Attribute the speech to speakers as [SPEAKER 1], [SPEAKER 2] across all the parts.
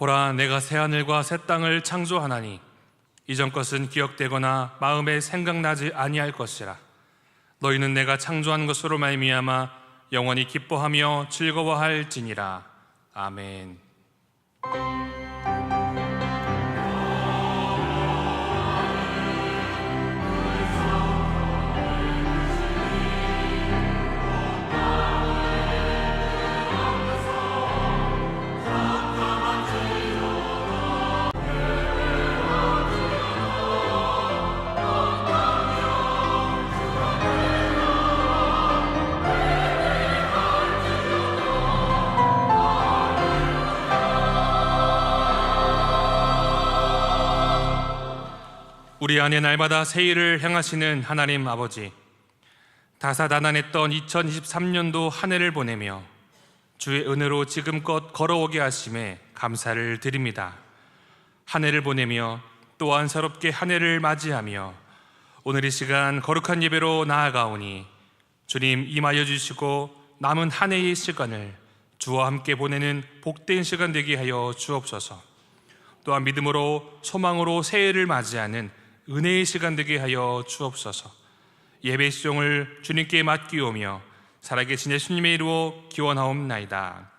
[SPEAKER 1] 보라, 내가 새하늘과 새 땅을 창조하나니 이전 것은 기억되거나 마음에 생각나지 아니할 것이라. 너희는 내가 창조한 것으로 말미암아 영원히 기뻐하며 즐거워할지니라. 아멘. 우리 안에 날마다 새 일을 행하시는 하나님 아버지, 다사다난했던 2023년도 한 해를 보내며 주의 은혜로 지금껏 걸어오게 하심에 감사를 드립니다. 한 해를 보내며 또한 새롭게 한 해를 맞이하며 오늘 이 시간 거룩한 예배로 나아가오니 주님 임하여 주시고 남은 한 해의 시간을 주와 함께 보내는 복된 시간 되게 하여 주옵소서. 또한 믿음으로 소망으로 새해를 맞이하는 은혜의 시간 되게 하여 주옵소서. 예배 시종을 주님께 맡기오며 살아계신 예수님의 이름으로 기원하옵나이다.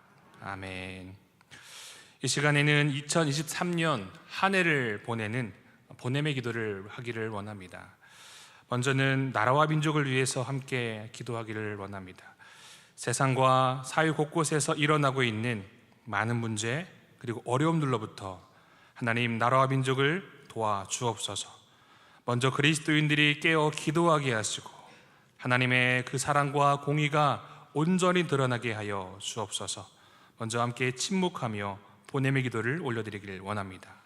[SPEAKER 1] 아멘. 이 시간에는 2023년 한 해를 보내는 보냄의 기도를 하기를 원합니다. 먼저는 나라와 민족을 위해서 함께 기도하기를 원합니다. 세상과 사회 곳곳에서 일어나고 있는 많은 문제 그리고 어려움들로부터 하나님 나라와 민족을 도와 주옵소서. 먼저 그리스도인들이 깨어 기도하게 하시고 하나님의 그 사랑과 공의가 온전히 드러나게 하여 주옵소서. 먼저 함께 침묵하며 보냄의 기도를 올려드리길 원합니다.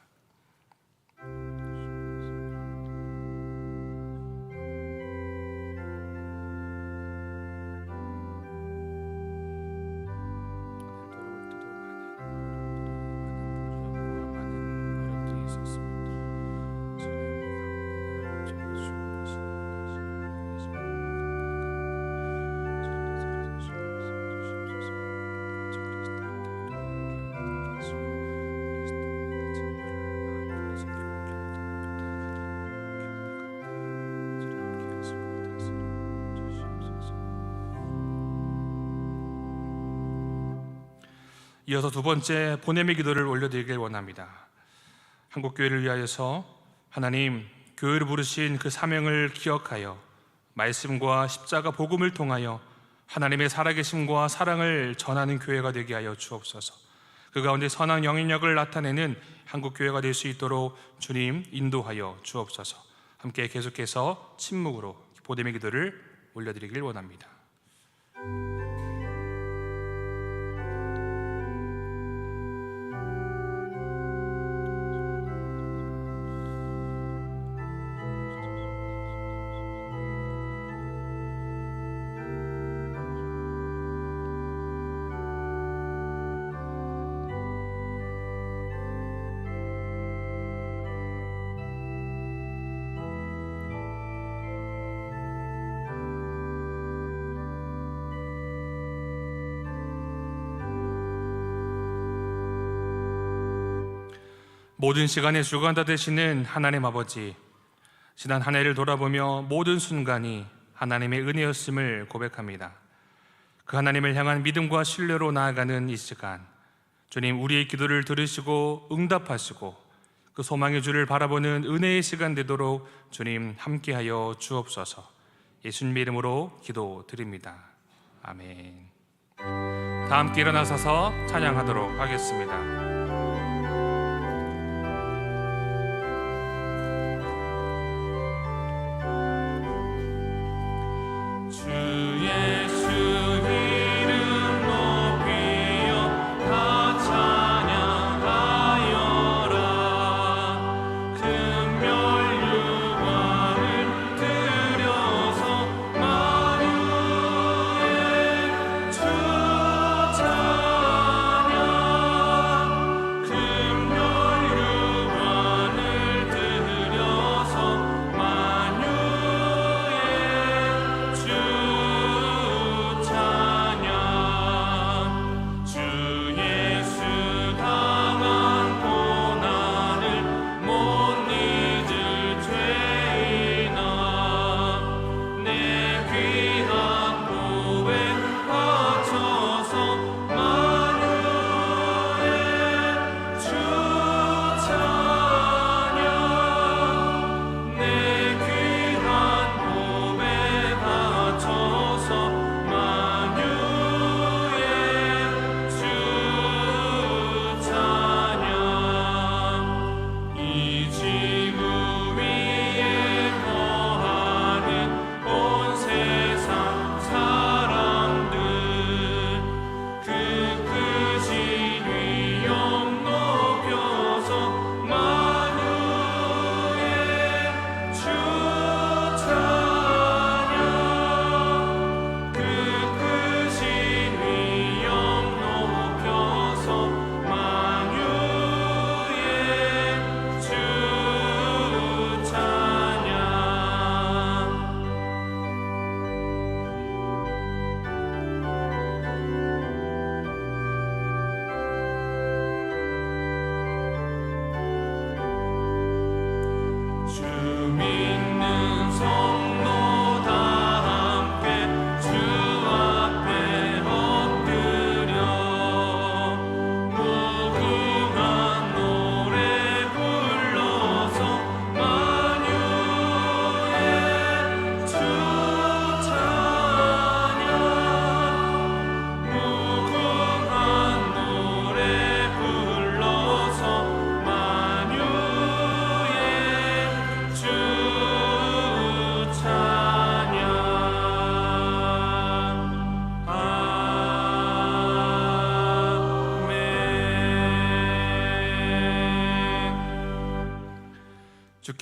[SPEAKER 1] 이어서 두 번째 보냄의 기도를 올려드리길 원합니다. 한국교회를 위하여서 하나님 교회를 부르신 그 사명을 기억하여 말씀과 십자가 복음을 통하여 하나님의 살아계심과 사랑을 전하는 교회가 되게 하여 주옵소서. 그 가운데 선한 영향력을 나타내는 한국교회가 될 수 있도록 주님 인도하여 주옵소서. 함께 계속해서 침묵으로 보냄의 기도를 올려드리길 원합니다. 모든 시간의 주관자 되시는 하나님 아버지, 지난 한 해를 돌아보며 모든 순간이 하나님의 은혜였음을 고백합니다. 그 하나님을 향한 믿음과 신뢰로 나아가는 이 시간, 주님 우리의 기도를 들으시고 응답하시고 그 소망의 주를 바라보는 은혜의 시간 되도록 주님 함께하여 주옵소서. 예수님의 이름으로 기도드립니다. 아멘. 다 함께 일어나서서 찬양하도록 하겠습니다.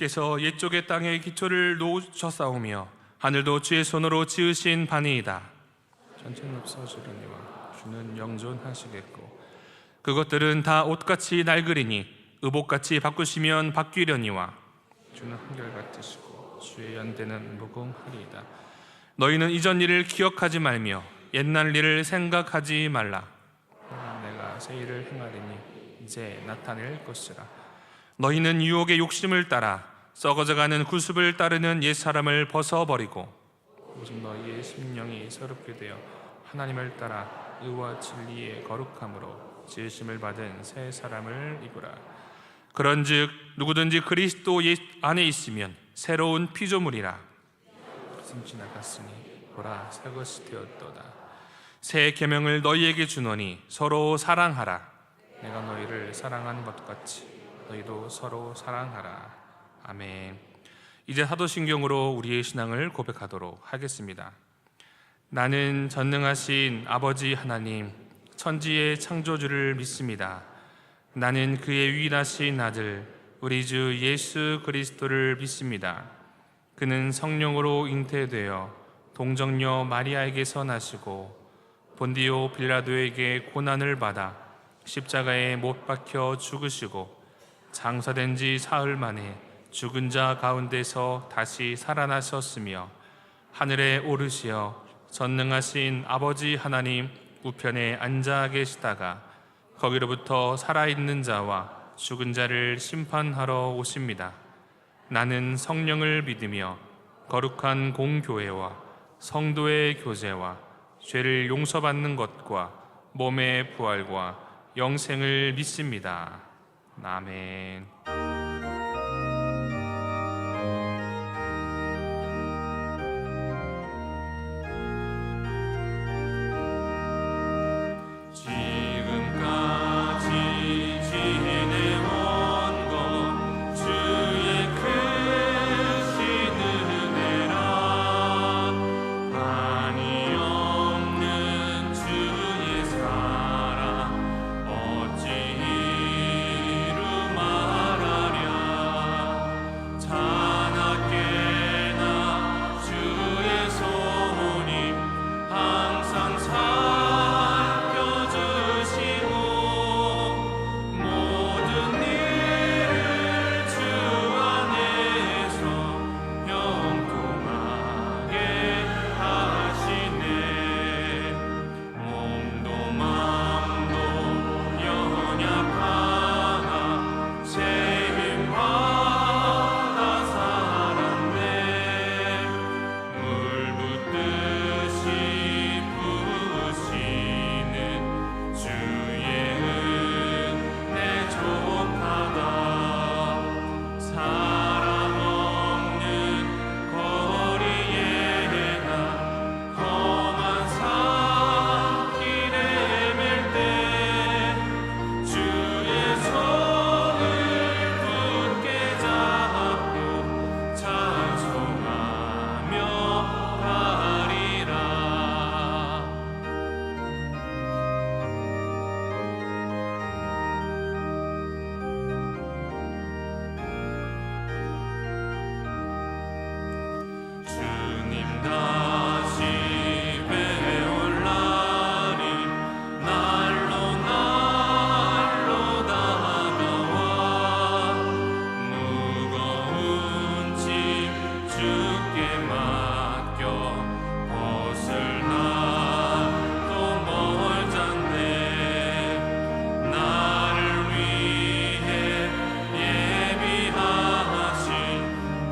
[SPEAKER 1] 주께서 옛적의 땅에 기초를 놓으셨사오며 하늘도 주의 손으로 지으신 바니이다. 전체는 없어지려니와 주는 영존하시겠고 그것들은 다 옷같이 낡으리니 의복같이 바꾸시면 바뀌려니와 주는 한결같으시고 주의 연대는 무궁하리이다. 너희는 이전 일을 기억하지 말며 옛날 일을 생각하지 말라. 내가 새 일을 행하리니 이제 나타낼 것이라. 너희는 유혹의 욕심을 따라 썩어져가는 구습을 따르는 옛사람을 벗어버리고 오직 너희의 심령이 새롭게 되어 하나님을 따라 의와 진리의 거룩함으로 지으심을 받은 새 사람을 입으라. 그런즉 누구든지 그리스도 안에 있으면 새로운 피조물이라. 그것은 지나갔으니 보라 새 것이 되었도다. 새 계명을 너희에게 주노니 서로 사랑하라. 내가 너희를 사랑한 것 같이 너희도 서로 사랑하라. 아멘. 이제 사도신경으로 우리의 신앙을 고백하도록 하겠습니다. 나는 전능하신 아버지 하나님 천지의 창조주를 믿습니다. 나는 그의 유일하신 아들 우리 주 예수 그리스도를 믿습니다. 그는 성령으로 잉태되어 동정녀 마리아에게서 나시고 본디오 빌라도에게 고난을 받아 십자가에 못 박혀 죽으시고 장사된 지 사흘 만에 죽은 자 가운데서 다시 살아나셨으며 하늘에 오르시어 전능하신 아버지 하나님 우편에 앉아 계시다가 거기로부터 살아있는 자와 죽은 자를 심판하러 오십니다. 나는 성령을 믿으며 거룩한 공교회와 성도의 교제와 죄를 용서받는 것과 몸의 부활과 영생을 믿습니다. 아멘.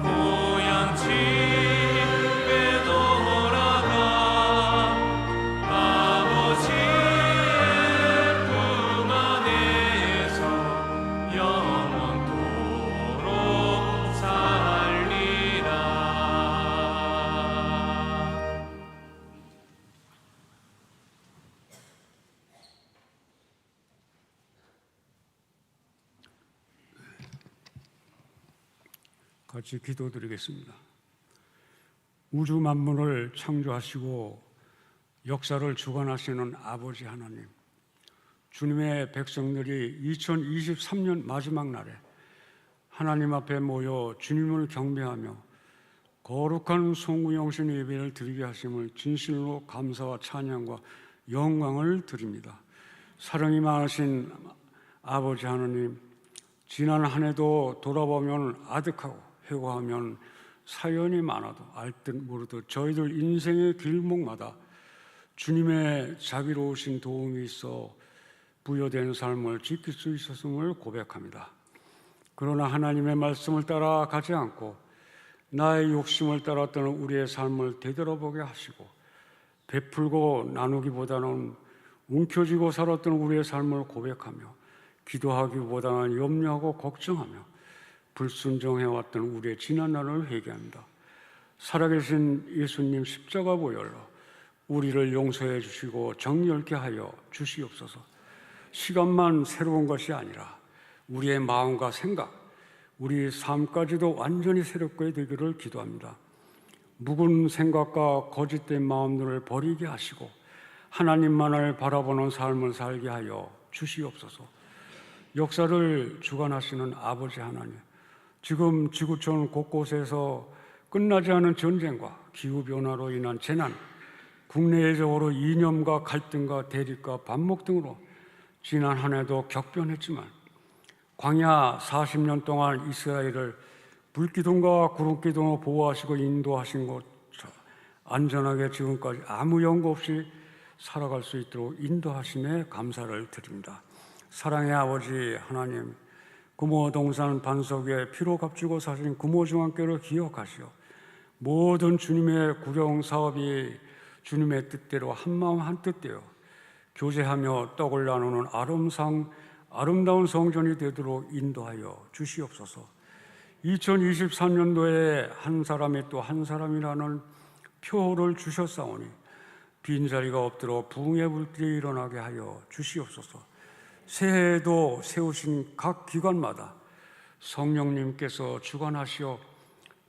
[SPEAKER 2] 고향 같이 기도드리겠습니다. 우주 만물을 창조하시고 역사를 주관하시는 아버지 하나님, 주님의 백성들이 2023년 마지막 날에 하나님 앞에 모여 주님을 경배하며 거룩한 송구영신 예배를 드리게 하심을 진실로 감사와 찬양과 영광을 드립니다. 사랑이 많으신 아버지 하나님, 지난 한 해도 돌아보면 아득하고 회고하면 사연이 많아도 알 듯 모르듯 저희들 인생의 길목마다 주님의 자비로우신 도움이 있어 부여된 삶을 지킬 수 있었음을 고백합니다. 그러나 하나님의 말씀을 따라 가지 않고 나의 욕심을 따라 떠는 우리의 삶을 되돌아보게 하시고, 베풀고 나누기보다는 움켜쥐고 살았던 우리의 삶을 고백하며 기도하기보다는 염려하고 걱정하며 불순종해왔던 우리의 지난 날을 회개합니다. 살아계신 예수님 십자가 보혈로 우리를 용서해 주시고 정결케 하여 주시옵소서. 시간만 새로운 것이 아니라 우리의 마음과 생각, 우리 삶까지도 완전히 새롭게 되기를 기도합니다. 묵은 생각과 거짓된 마음들을 버리게 하시고 하나님만을 바라보는 삶을 살게 하여 주시옵소서. 역사를 주관하시는 아버지 하나님, 지금 지구촌 곳곳에서 끝나지 않은 전쟁과 기후변화로 인한 재난, 국내적으로 이념과 갈등과 대립과 반목 등으로 지난 한 해도 격변했지만 광야 40년 동안 이스라엘을 불기둥과 구름기둥으로 보호하시고 인도하신 것처럼 안전하게 지금까지 아무 연고 없이 살아갈 수 있도록 인도하심에 감사를 드립니다. 사랑의 아버지 하나님, 구모동산 반석 위에 피로 값주고 사신 구모중앙교를 기억하시어 모든 주님의 구경 사업이 주님의 뜻대로 한마음 한뜻 되어 교제하며 떡을 나누는 아름다운 성전이 되도록 인도하여 주시옵소서. 2023년도에 한 사람이 또 한 사람이라는 표를 주셨사오니 빈자리가 없도록 부흥의 불길이 일어나게 하여 주시옵소서. 새해에도 세우신 각 기관마다 성령님께서 주관하시어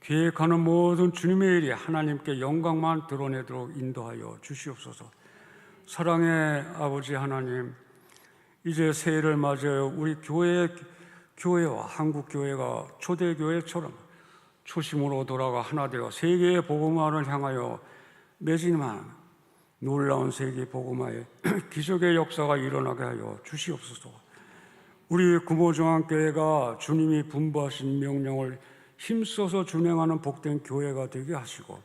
[SPEAKER 2] 계획하는 모든 주님의 일이 하나님께 영광만 드러내도록 인도하여 주시옵소서. 사랑의 아버지 하나님, 이제 새해를 맞이하여 우리 교회와 한국교회가 초대교회처럼 초심으로 돌아가 하나 되어 세계의 복음화를 향하여 매진한 놀라운 세계 복음화의 기적의 역사가 일어나게 하여 주시옵소서. 우리 구모중앙교회가 주님이 분부하신 명령을 힘써서 준행하는 복된 교회가 되게 하시고,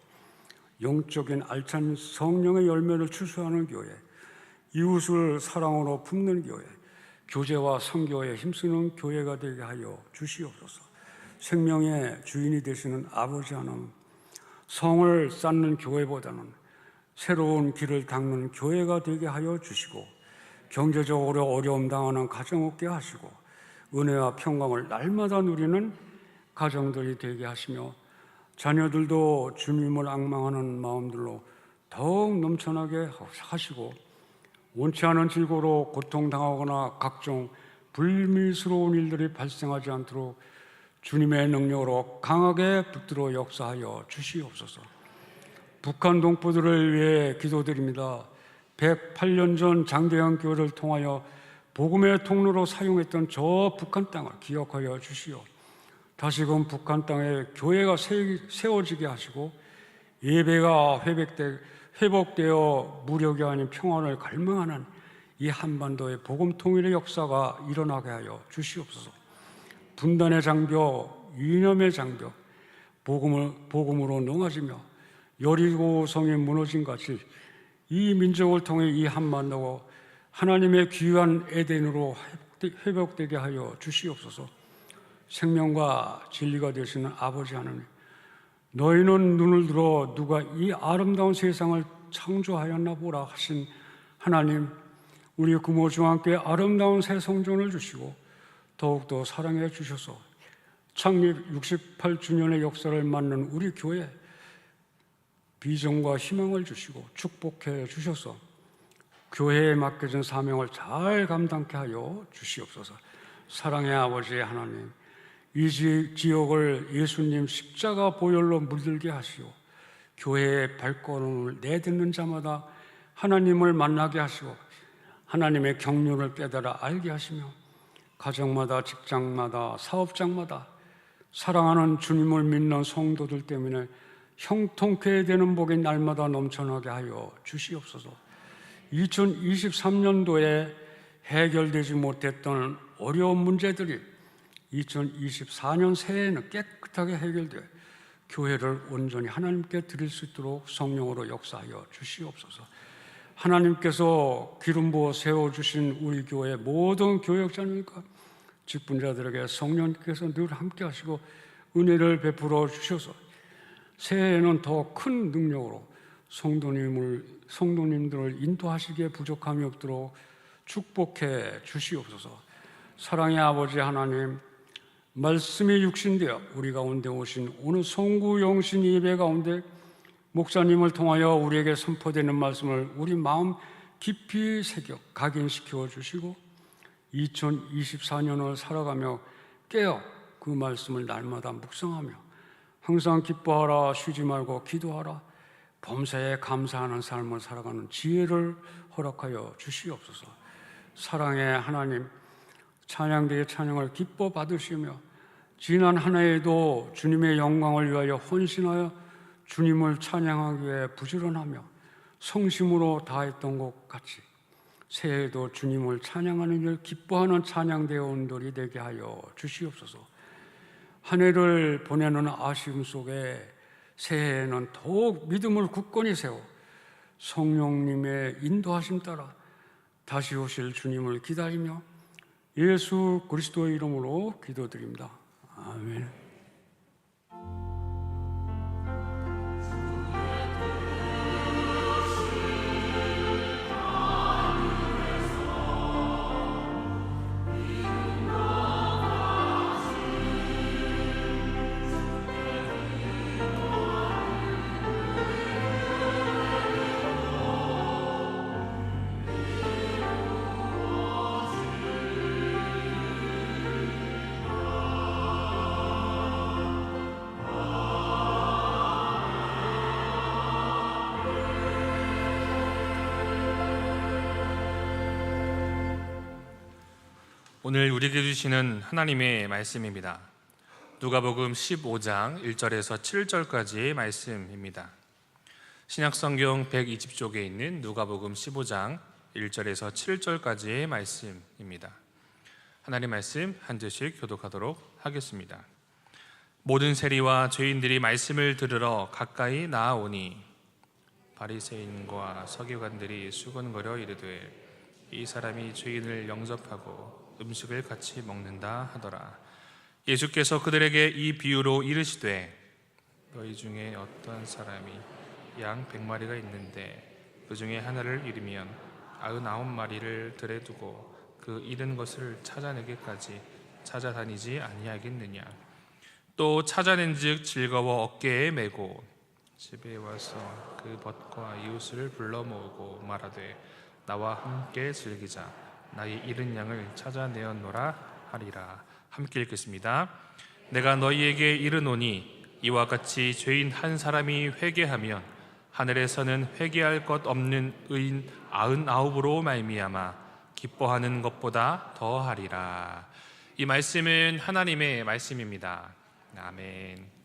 [SPEAKER 2] 영적인 알찬 성령의 열매를 추수하는 교회, 이웃을 사랑으로 품는 교회, 교제와 선교에 힘쓰는 교회가 되게 하여 주시옵소서. 생명의 주인이 되시는 아버지 하나님, 성을 쌓는 교회보다는 새로운 길을 닦는 교회가 되게 하여 주시고, 경제적으로 어려움 당하는 가정 없게 하시고 은혜와 평강을 날마다 누리는 가정들이 되게 하시며, 자녀들도 주님을 앙망하는 마음들로 더욱 넘쳐나게 하시고, 원치 않은 질고로 고통당하거나 각종 불미스러운 일들이 발생하지 않도록 주님의 능력으로 강하게 붙들어 역사하여 주시옵소서. 북한 동포들을 위해 기도드립니다. 108년 전 장대현 교회를 통하여 복음의 통로로 사용했던 저 북한 땅을 기억하여 주시오. 다시금 북한 땅에 교회가 세워지게 하시고 예배가 회복되어 무력이 아닌 평안을 갈망하는 이 한반도의 복음 통일의 역사가 일어나게 하여 주시옵소서. 분단의 장벽, 이념의 장벽, 복음으로 넘어지며 여리고성이 무너진 같이 이 민족을 통해 이 한반도가 하나님의 귀한 에덴으로 회복되게 하여 주시옵소서. 생명과 진리가 되시는 아버지 하나님, 너희는 눈을 들어 누가 이 아름다운 세상을 창조하였나 보라 하신 하나님, 우리 구모중앙교회 아름다운 새 성전을 주시고 더욱더 사랑해 주셔서 창립 68주년의 역사를 맞는 우리 교회 비전과 희망을 주시고 축복해 주셔서 교회에 맡겨진 사명을 잘 감당케 하여 주시옵소서. 사랑의 아버지 하나님, 이 지역을 예수님 십자가 보혈로 물들게 하시오. 교회의 발걸음을 내딛는 자마다 하나님을 만나게 하시고 하나님의 경륜을 깨달아 알게 하시며 가정마다 직장마다 사업장마다 사랑하는 주님을 믿는 성도들 때문에 형통케 되는 복이 날마다 넘쳐나게 하여 주시옵소서. 2023년도에 해결되지 못했던 어려운 문제들이 2024년 새해에는 깨끗하게 해결돼 교회를 온전히 하나님께 드릴 수 있도록 성령으로 역사하여 주시옵소서. 하나님께서 기름 부어 세워주신 우리 교회 모든 교역자님과 직분자들에게 성령께서 늘 함께 하시고 은혜를 베풀어 주셔서 새해에는 더 큰 능력으로 성도님들을 인도하시기에 부족함이 없도록 축복해 주시옵소서. 사랑의 아버지 하나님, 말씀이 육신되어 우리 가운데 오신 오늘 송구 영신 예배 가운데 목사님을 통하여 우리에게 선포되는 말씀을 우리 마음 깊이 새겨 각인시켜 주시고 2024년을 살아가며 깨어 그 말씀을 날마다 묵상하며 항상 기뻐하라, 쉬지 말고 기도하라, 범사에 감사하는 삶을 살아가는 지혜를 허락하여 주시옵소서. 사랑의 하나님, 찬양대의 찬양을 기뻐 받으시며 지난 한 해에도 주님의 영광을 위하여 헌신하여 주님을 찬양하기 위해 부지런하며 성심으로 다했던 것 같이 새해에도 주님을 찬양하는 일 기뻐하는 찬양대원들이 되게 하여 주시옵소서. 한 해를 보내는 아쉬움 속에 새해에는 더욱 믿음을 굳건히 세워 성령님의 인도하심 따라 다시 오실 주님을 기다리며 예수 그리스도의 이름으로 기도드립니다. 아멘.
[SPEAKER 1] 오늘 우리에게 주시는 하나님의 말씀입니다. 누가복음 15장 1절에서 7절까지의 말씀입니다. 신약성경 120쪽에 있는 누가복음 15장 1절에서 7절까지의 말씀입니다. 하나님 말씀 한 절씩 교독하도록 하겠습니다. 모든 세리와 죄인들이 말씀을 들으러 가까이 나아오니 바리새인과 서기관들이 수군거려 이르되 이 사람이 죄인을 영접하고 음식을 같이 먹는다 하더라. 예수께서 그들에게 이 비유로 이르시되 너희 중에 어떤 사람이 양 100마리가 있는데 그 중에 하나를 잃으면 99마리를 들에 두고 그 잃은 것을 찾아내기까지 찾아다니지 아니하겠느냐. 또 찾아낸즉 즐거워 어깨에 메고 집에 와서 그 벗과 이웃을 불러 모으고 말하되 나와 함께 즐기자. 나의 잃은 양을 찾아내었노라 하리라. 함께 읽겠습니다. 내가 너희에게 이르노니 이와 같이 죄인 한 사람이 회개하면 하늘에서는 회개할 것 없는 의인 99으로 말미암아 기뻐하는 것보다 더하리라. 이 말씀은 하나님의 말씀입니다. 아멘.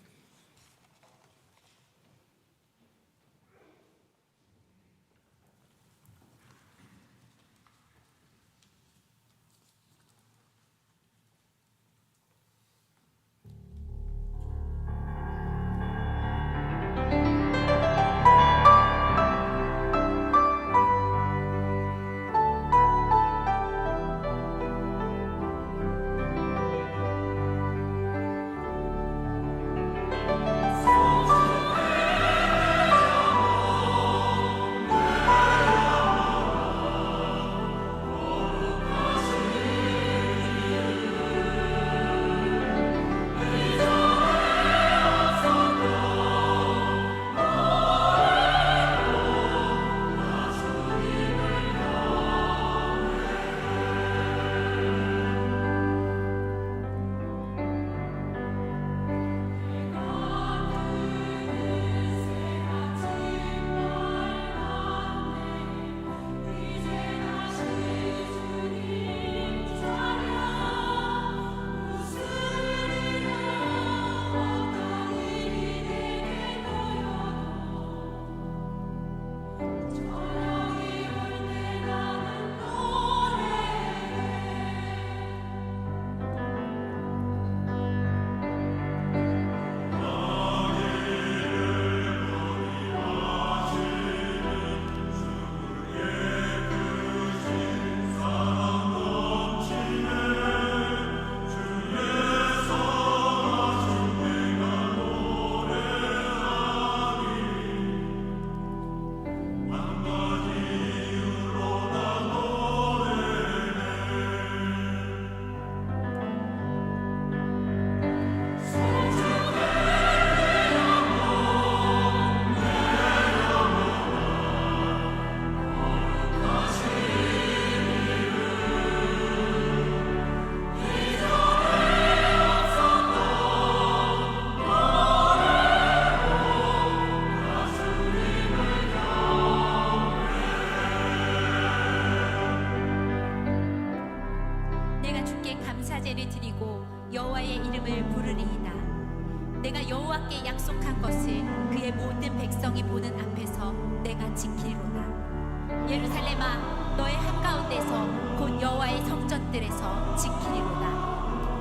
[SPEAKER 3] 여호와께 약속한 것을 그의 모든 백성이 보는 앞에서 내가 지키리로다. 예루살렘아, 너의 한가운데서 곧 여호와의 성전들에서 지키리로다.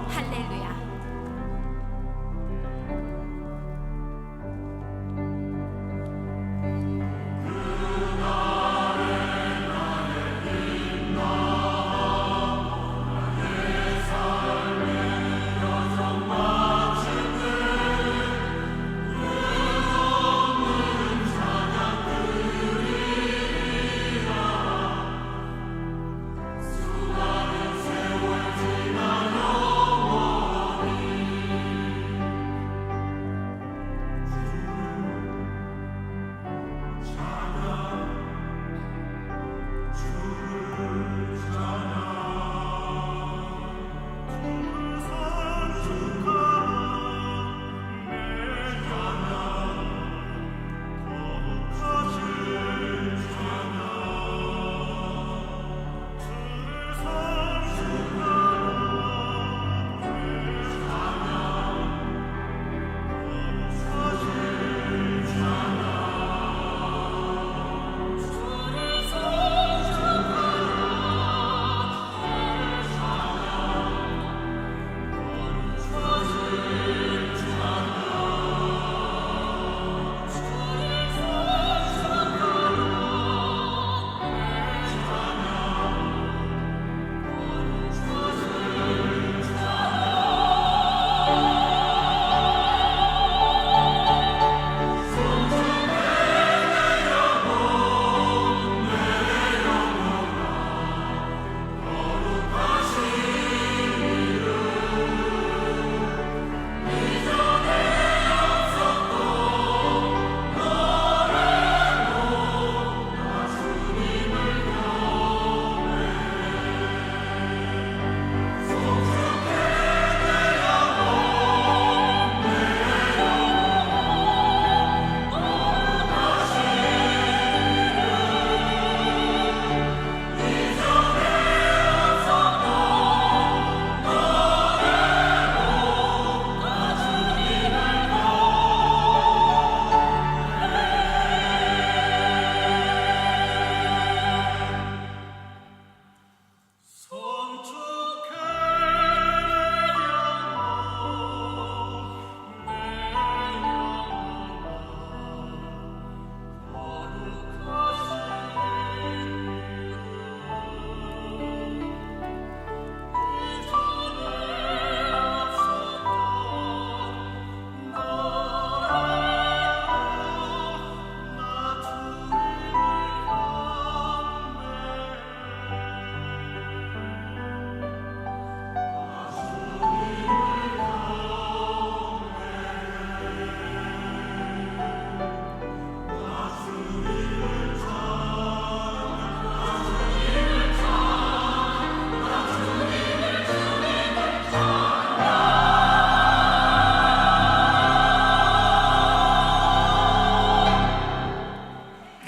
[SPEAKER 3] 할렐루야.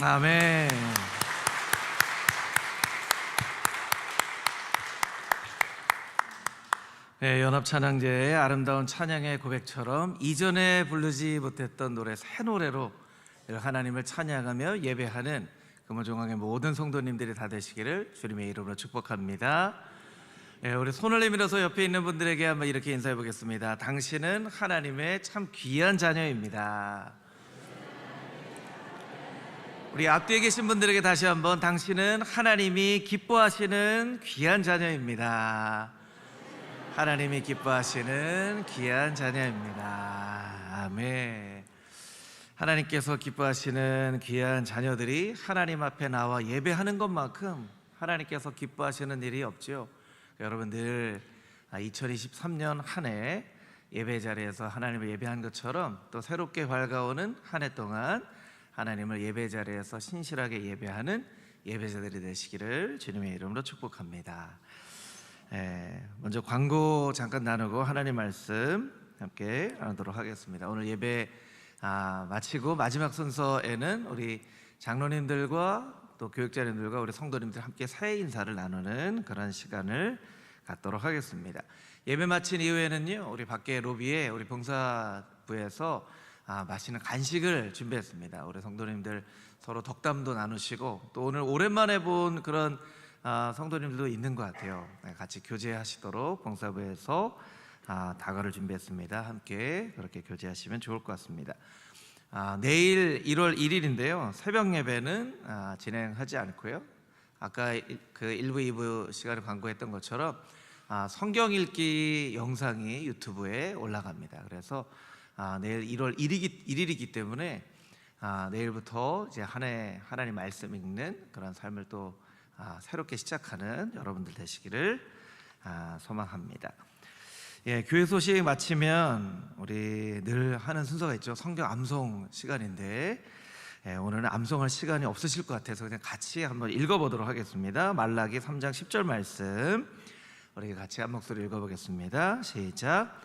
[SPEAKER 4] 아멘. 네, 연합찬양제의 아름다운 찬양의 고백처럼 이전에 부르지 못했던 노래, 새 노래로 하나님을 찬양하며 예배하는 금호종항의 모든 성도님들이 다 되시기를 주님의 이름으로 축복합니다. 네, 우리 손을 내밀어서 옆에 있는 분들에게 한번 이렇게 인사해 보겠습니다. 당신은 하나님의 참 귀한 자녀입니다. 우리 앞뒤에 계신 분들에게 다시 한번, 당신은 하나님이 기뻐하시는 귀한 자녀입니다. 하나님이 기뻐하시는 귀한 자녀입니다. 아멘. 하나님께서 기뻐하시는 귀한 자녀들이 하나님 앞에 나와 예배하는 것만큼 하나님께서 기뻐하시는 일이 없죠. 여러분들 2023년 한 해 예배 자리에서 하나님을 예배한 것처럼 또 새롭게 밝아오는 한 해 동안 하나님을 예배 자리에서 신실하게 예배하는 예배자들이 되시기를 주님의 이름으로 축복합니다. 먼저 광고 잠깐 나누고 하나님 말씀 함께 나누도록 하겠습니다. 오늘 예배 마치고 마지막 순서에는 우리 장로님들과 또 교육자님들과 우리 성도님들 함께 새해 인사를 나누는 그런 시간을 갖도록 하겠습니다. 예배 마친 이후에는요, 우리 밖에 로비에 우리 봉사부에서 맛있는 간식을 준비했습니다. 우리 성도님들 서로 덕담도 나누시고, 또 오늘 오랜만에 본 그런 성도님들도 있는 것 같아요. 네, 같이 교제하시도록 봉사부에서 다과를 준비했습니다. 함께 그렇게 교제하시면 좋을 것 같습니다. 내일 1월 1일인데요. 새벽 예배는 진행하지 않고요. 아까 그 1부, 2부 시간에 광고했던 것처럼 성경 읽기 영상이 유튜브에 올라갑니다. 그래서 내일 1월 1일이기 때문에 내일부터 이제 한 해 하나님 말씀 읽는 그런 삶을 또 새롭게 시작하는 여러분들 되시기를 소망합니다. 예, 교회 소식 마치면 우리 늘 하는 순서가 있죠. 성경 암송 시간인데 오늘은 암송할 시간이 없으실 것 같아서 그냥 같이 한번 읽어보도록 하겠습니다. 말라기 3장 10절 말씀 우리 같이 한 목소리 읽어보겠습니다. 시작.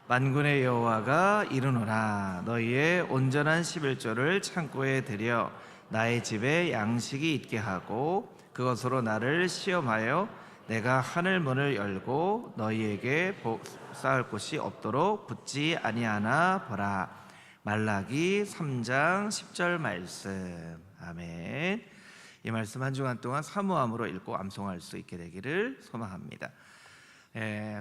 [SPEAKER 4] 만군의 여호와가 이르노라 너희의 온전한 11조를 창고에 들여 나의 집에 양식이 있게 하고 그것으로 나를 시험하여 내가 하늘 문을 열고 너희에게 쌓을 곳이 없도록 붙지 아니하나 보라. 말라기 3장 10절 말씀. 아멘. 이 말씀 한 주간 동안 사모함으로 읽고 암송할 수 있게 되기를 소망합니다.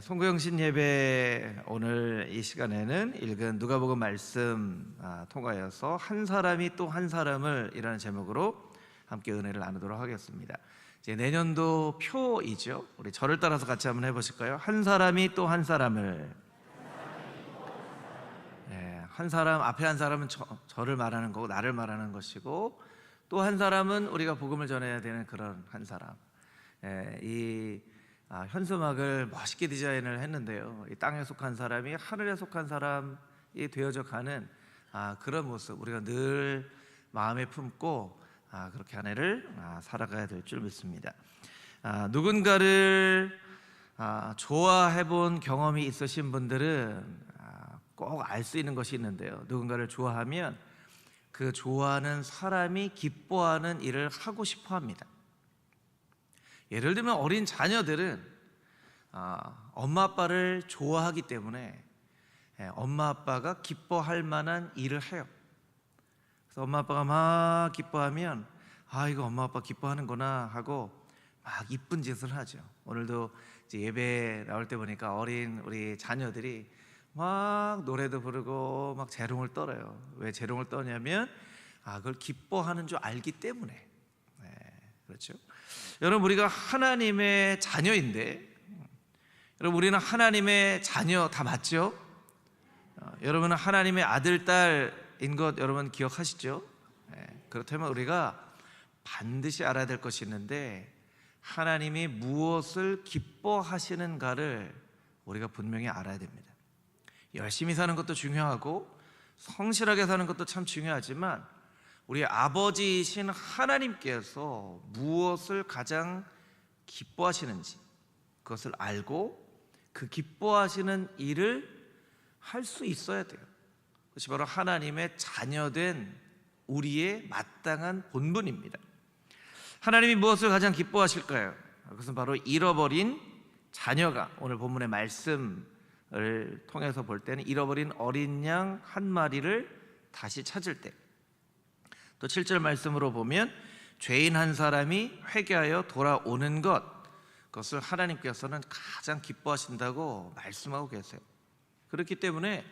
[SPEAKER 4] 송구영신 예배 오늘 이 시간에는 읽은 누가복음 말씀 통하여서 한 사람이 또 한 사람을 이라는 제목으로 함께 은혜를 나누도록 하겠습니다. 이제 내년도 표이죠. 우리 저를 따라서 같이 한번 해보실까요? 한 사람이 또 한 사람을. 한 사람 앞에 한 사람은 저를 말하는 거고 나를 말하는 것이고 또 한 사람은 우리가 복음을 전해야 되는 그런 한 사람. 이 현수막을 멋있게 디자인을 했는데요. 이 땅에 속한 사람이 하늘에 속한 사람이 되어져 가는 그런 모습 우리가 늘 마음에 품고 그렇게 한 해를 살아가야 될 줄 믿습니다. 누군가를 좋아해 본 경험이 있으신 분들은 꼭 알 수 있는 것이 있는데요. 누군가를 좋아하면 그 좋아하는 사람이 기뻐하는 일을 하고 싶어 합니다. 예를 들면 어린 자녀들은 엄마 아빠를 좋아하기 때문에 엄마 아빠가 기뻐할 만한 일을 해요. 그래서 엄마 아빠가 막 기뻐하면 이거 엄마 아빠 기뻐하는구나 하고 막 이쁜 짓을 하죠. 오늘도 이제 예배 나올 때 보니까 어린 우리 자녀들이 막 노래도 부르고 막 재롱을 떨어요. 왜 재롱을 떠냐면 그걸 기뻐하는 줄 알기 때문에. 그렇죠. 여러분 우리가 하나님의 자녀인데 여러분 우리는 하나님의 자녀 다 맞죠? 여러분은 하나님의 아들 딸인 것 여러분 기억하시죠? 그렇다면 우리가 반드시 알아야 될 것이 있는데 하나님이 무엇을 기뻐하시는가를 우리가 분명히 알아야 됩니다. 열심히 사는 것도 중요하고 성실하게 사는 것도 참 중요하지만 우리 아버지이신 하나님께서 무엇을 가장 기뻐하시는지 그것을 알고 그 기뻐하시는 일을 할 수 있어야 돼요. 그것이 바로 하나님의 자녀된 우리의 마땅한 본분입니다. 하나님이 무엇을 가장 기뻐하실까요? 그것은 바로 잃어버린 자녀가 오늘 본문의 말씀을 통해서 볼 때는 잃어버린 어린 양 한 마리를 다시 찾을 때, 또 7절 말씀으로 보면 죄인 한 사람이 회개하여 돌아오는 것, 그것을 하나님께서는 가장 기뻐하신다고 말씀하고 계세요. 그렇기 때문에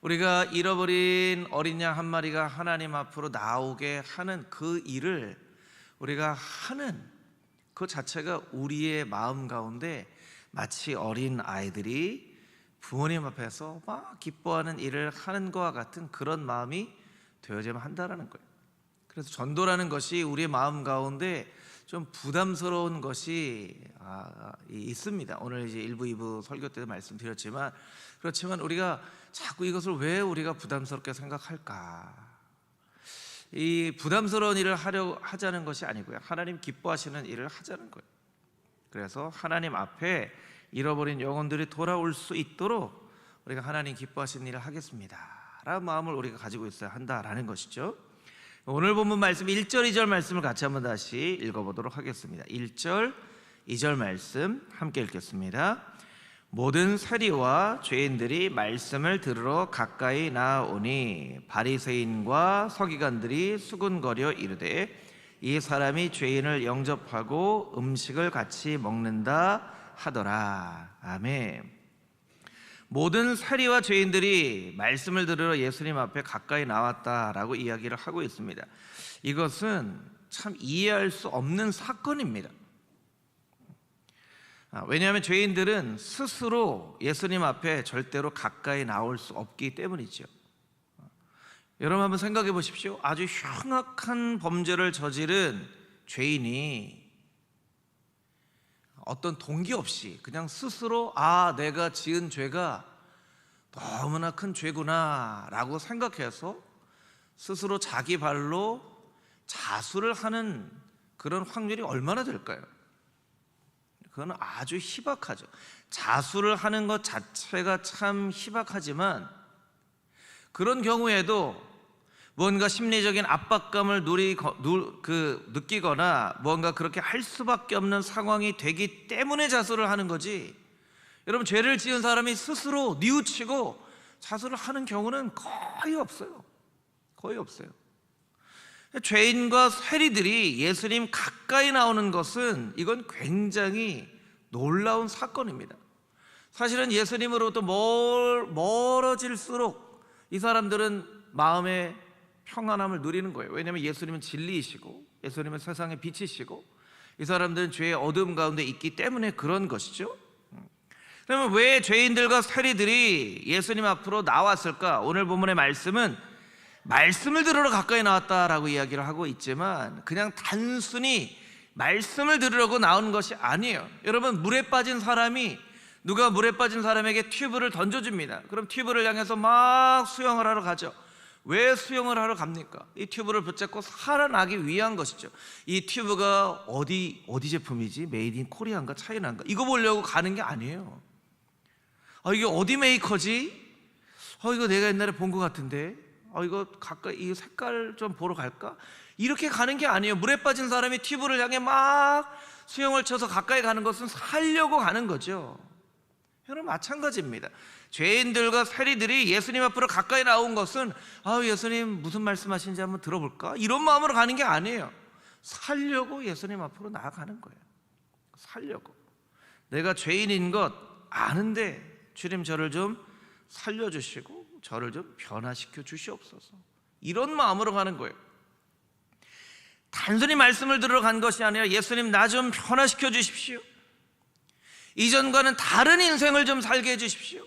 [SPEAKER 4] 우리가 잃어버린 어린 양 한 마리가 하나님 앞으로 나오게 하는 그 일을 우리가 하는 그 자체가 우리의 마음 가운데 마치 어린 아이들이 부모님 앞에서 막 기뻐하는 일을 하는 것과 같은 그런 마음이 되어야만 한다라는 거예요. 그래서 전도라는 것이 우리의 마음 가운데 좀 부담스러운 것이 있습니다. 오늘 이제 1부, 2부 설교 때도 말씀드렸지만 그렇지만 우리가 자꾸 이것을 왜 우리가 부담스럽게 생각할까? 이 부담스러운 일을 하자는 것이 아니고요. 하나님 기뻐하시는 일을 하자는 거예요. 그래서 하나님 앞에 잃어버린 영혼들이 돌아올 수 있도록 우리가 하나님 기뻐하시는 일을 하겠습니다 라는 마음을 우리가 가지고 있어야 한다라는 것이죠. 오늘 본문 말씀 1절 2절 말씀을 같이 한번 다시 읽어보도록 하겠습니다. 1절 2절 말씀 함께 읽겠습니다. 모든 세리와 죄인들이 말씀을 들으러 가까이 나아오니 바리새인과 서기관들이 수군거려 이르되 이 사람이 죄인을 영접하고 음식을 같이 먹는다 하더라. 아멘. 모든 세리와 죄인들이 말씀을 들으러 예수님 앞에 가까이 나왔다라고 이야기를 하고 있습니다. 이것은 참 이해할 수 없는 사건입니다. 왜냐하면 죄인들은 스스로 예수님 앞에 절대로 가까이 나올 수 없기 때문이죠. 여러분 한번 생각해 보십시오. 아주 흉악한 범죄를 저지른 죄인이 어떤 동기 없이 그냥 스스로 내가 지은 죄가 너무나 큰 죄구나 라고 생각해서 스스로 자기 발로 자수를 하는 그런 확률이 얼마나 될까요? 그건 아주 희박하죠. 자수를 하는 것 자체가 참 희박하지만 그런 경우에도 뭔가 심리적인 압박감을 느끼거나 뭔가 그렇게 할 수밖에 없는 상황이 되기 때문에 자수를 하는 거지, 여러분 죄를 지은 사람이 스스로 뉘우치고 자수를 하는 경우는 거의 없어요. 거의 없어요. 죄인과 세리들이 예수님 가까이 나오는 것은 이건 굉장히 놀라운 사건입니다. 사실은 예수님으로부터 멀어질수록 이 사람들은 마음의 평안함을 누리는 거예요. 왜냐하면 예수님은 진리이시고 예수님은 세상의 빛이시고 이 사람들은 죄의 어두움 가운데 있기 때문에 그런 것이죠. 그러면 왜 죄인들과 세리들이 예수님 앞으로 나왔을까? 오늘 본문의 말씀은 말씀을 들으러 가까이 나왔다라고 이야기를 하고 있지만 그냥 단순히 말씀을 들으려고 나온 것이 아니에요. 여러분, 물에 빠진 사람이 누가 물에 빠진 사람에게 튜브를 던져줍니다. 그럼 튜브를 향해서 막 수영을 하러 가죠. 왜 수영을 하러 갑니까? 이 튜브를 붙잡고 살아나기 위한 것이죠. 이 튜브가 어디 제품이지? 메이드 인 코리아인가 차이나인가? 이거 보려고 가는 게 아니에요. 이게 어디 메이커지? 이거 내가 옛날에 본 것 같은데 이거 가까이 이 색깔 좀 보러 갈까? 이렇게 가는 게 아니에요. 물에 빠진 사람이 튜브를 향해 막 수영을 쳐서 가까이 가는 것은 살려고 가는 거죠. 여러분 마찬가지입니다. 죄인들과 세리들이 예수님 앞으로 가까이 나온 것은 예수님 무슨 말씀하시는지 한번 들어볼까? 이런 마음으로 가는 게 아니에요. 살려고 예수님 앞으로 나아가는 거예요. 살려고. 내가 죄인인 것 아는데 주님 저를 좀 살려주시고 저를 좀 변화시켜 주시옵소서. 이런 마음으로 가는 거예요. 단순히 말씀을 들으러 간 것이 아니라 예수님 나 좀 변화시켜 주십시오. 이전과는 다른 인생을 좀 살게 해 주십시오.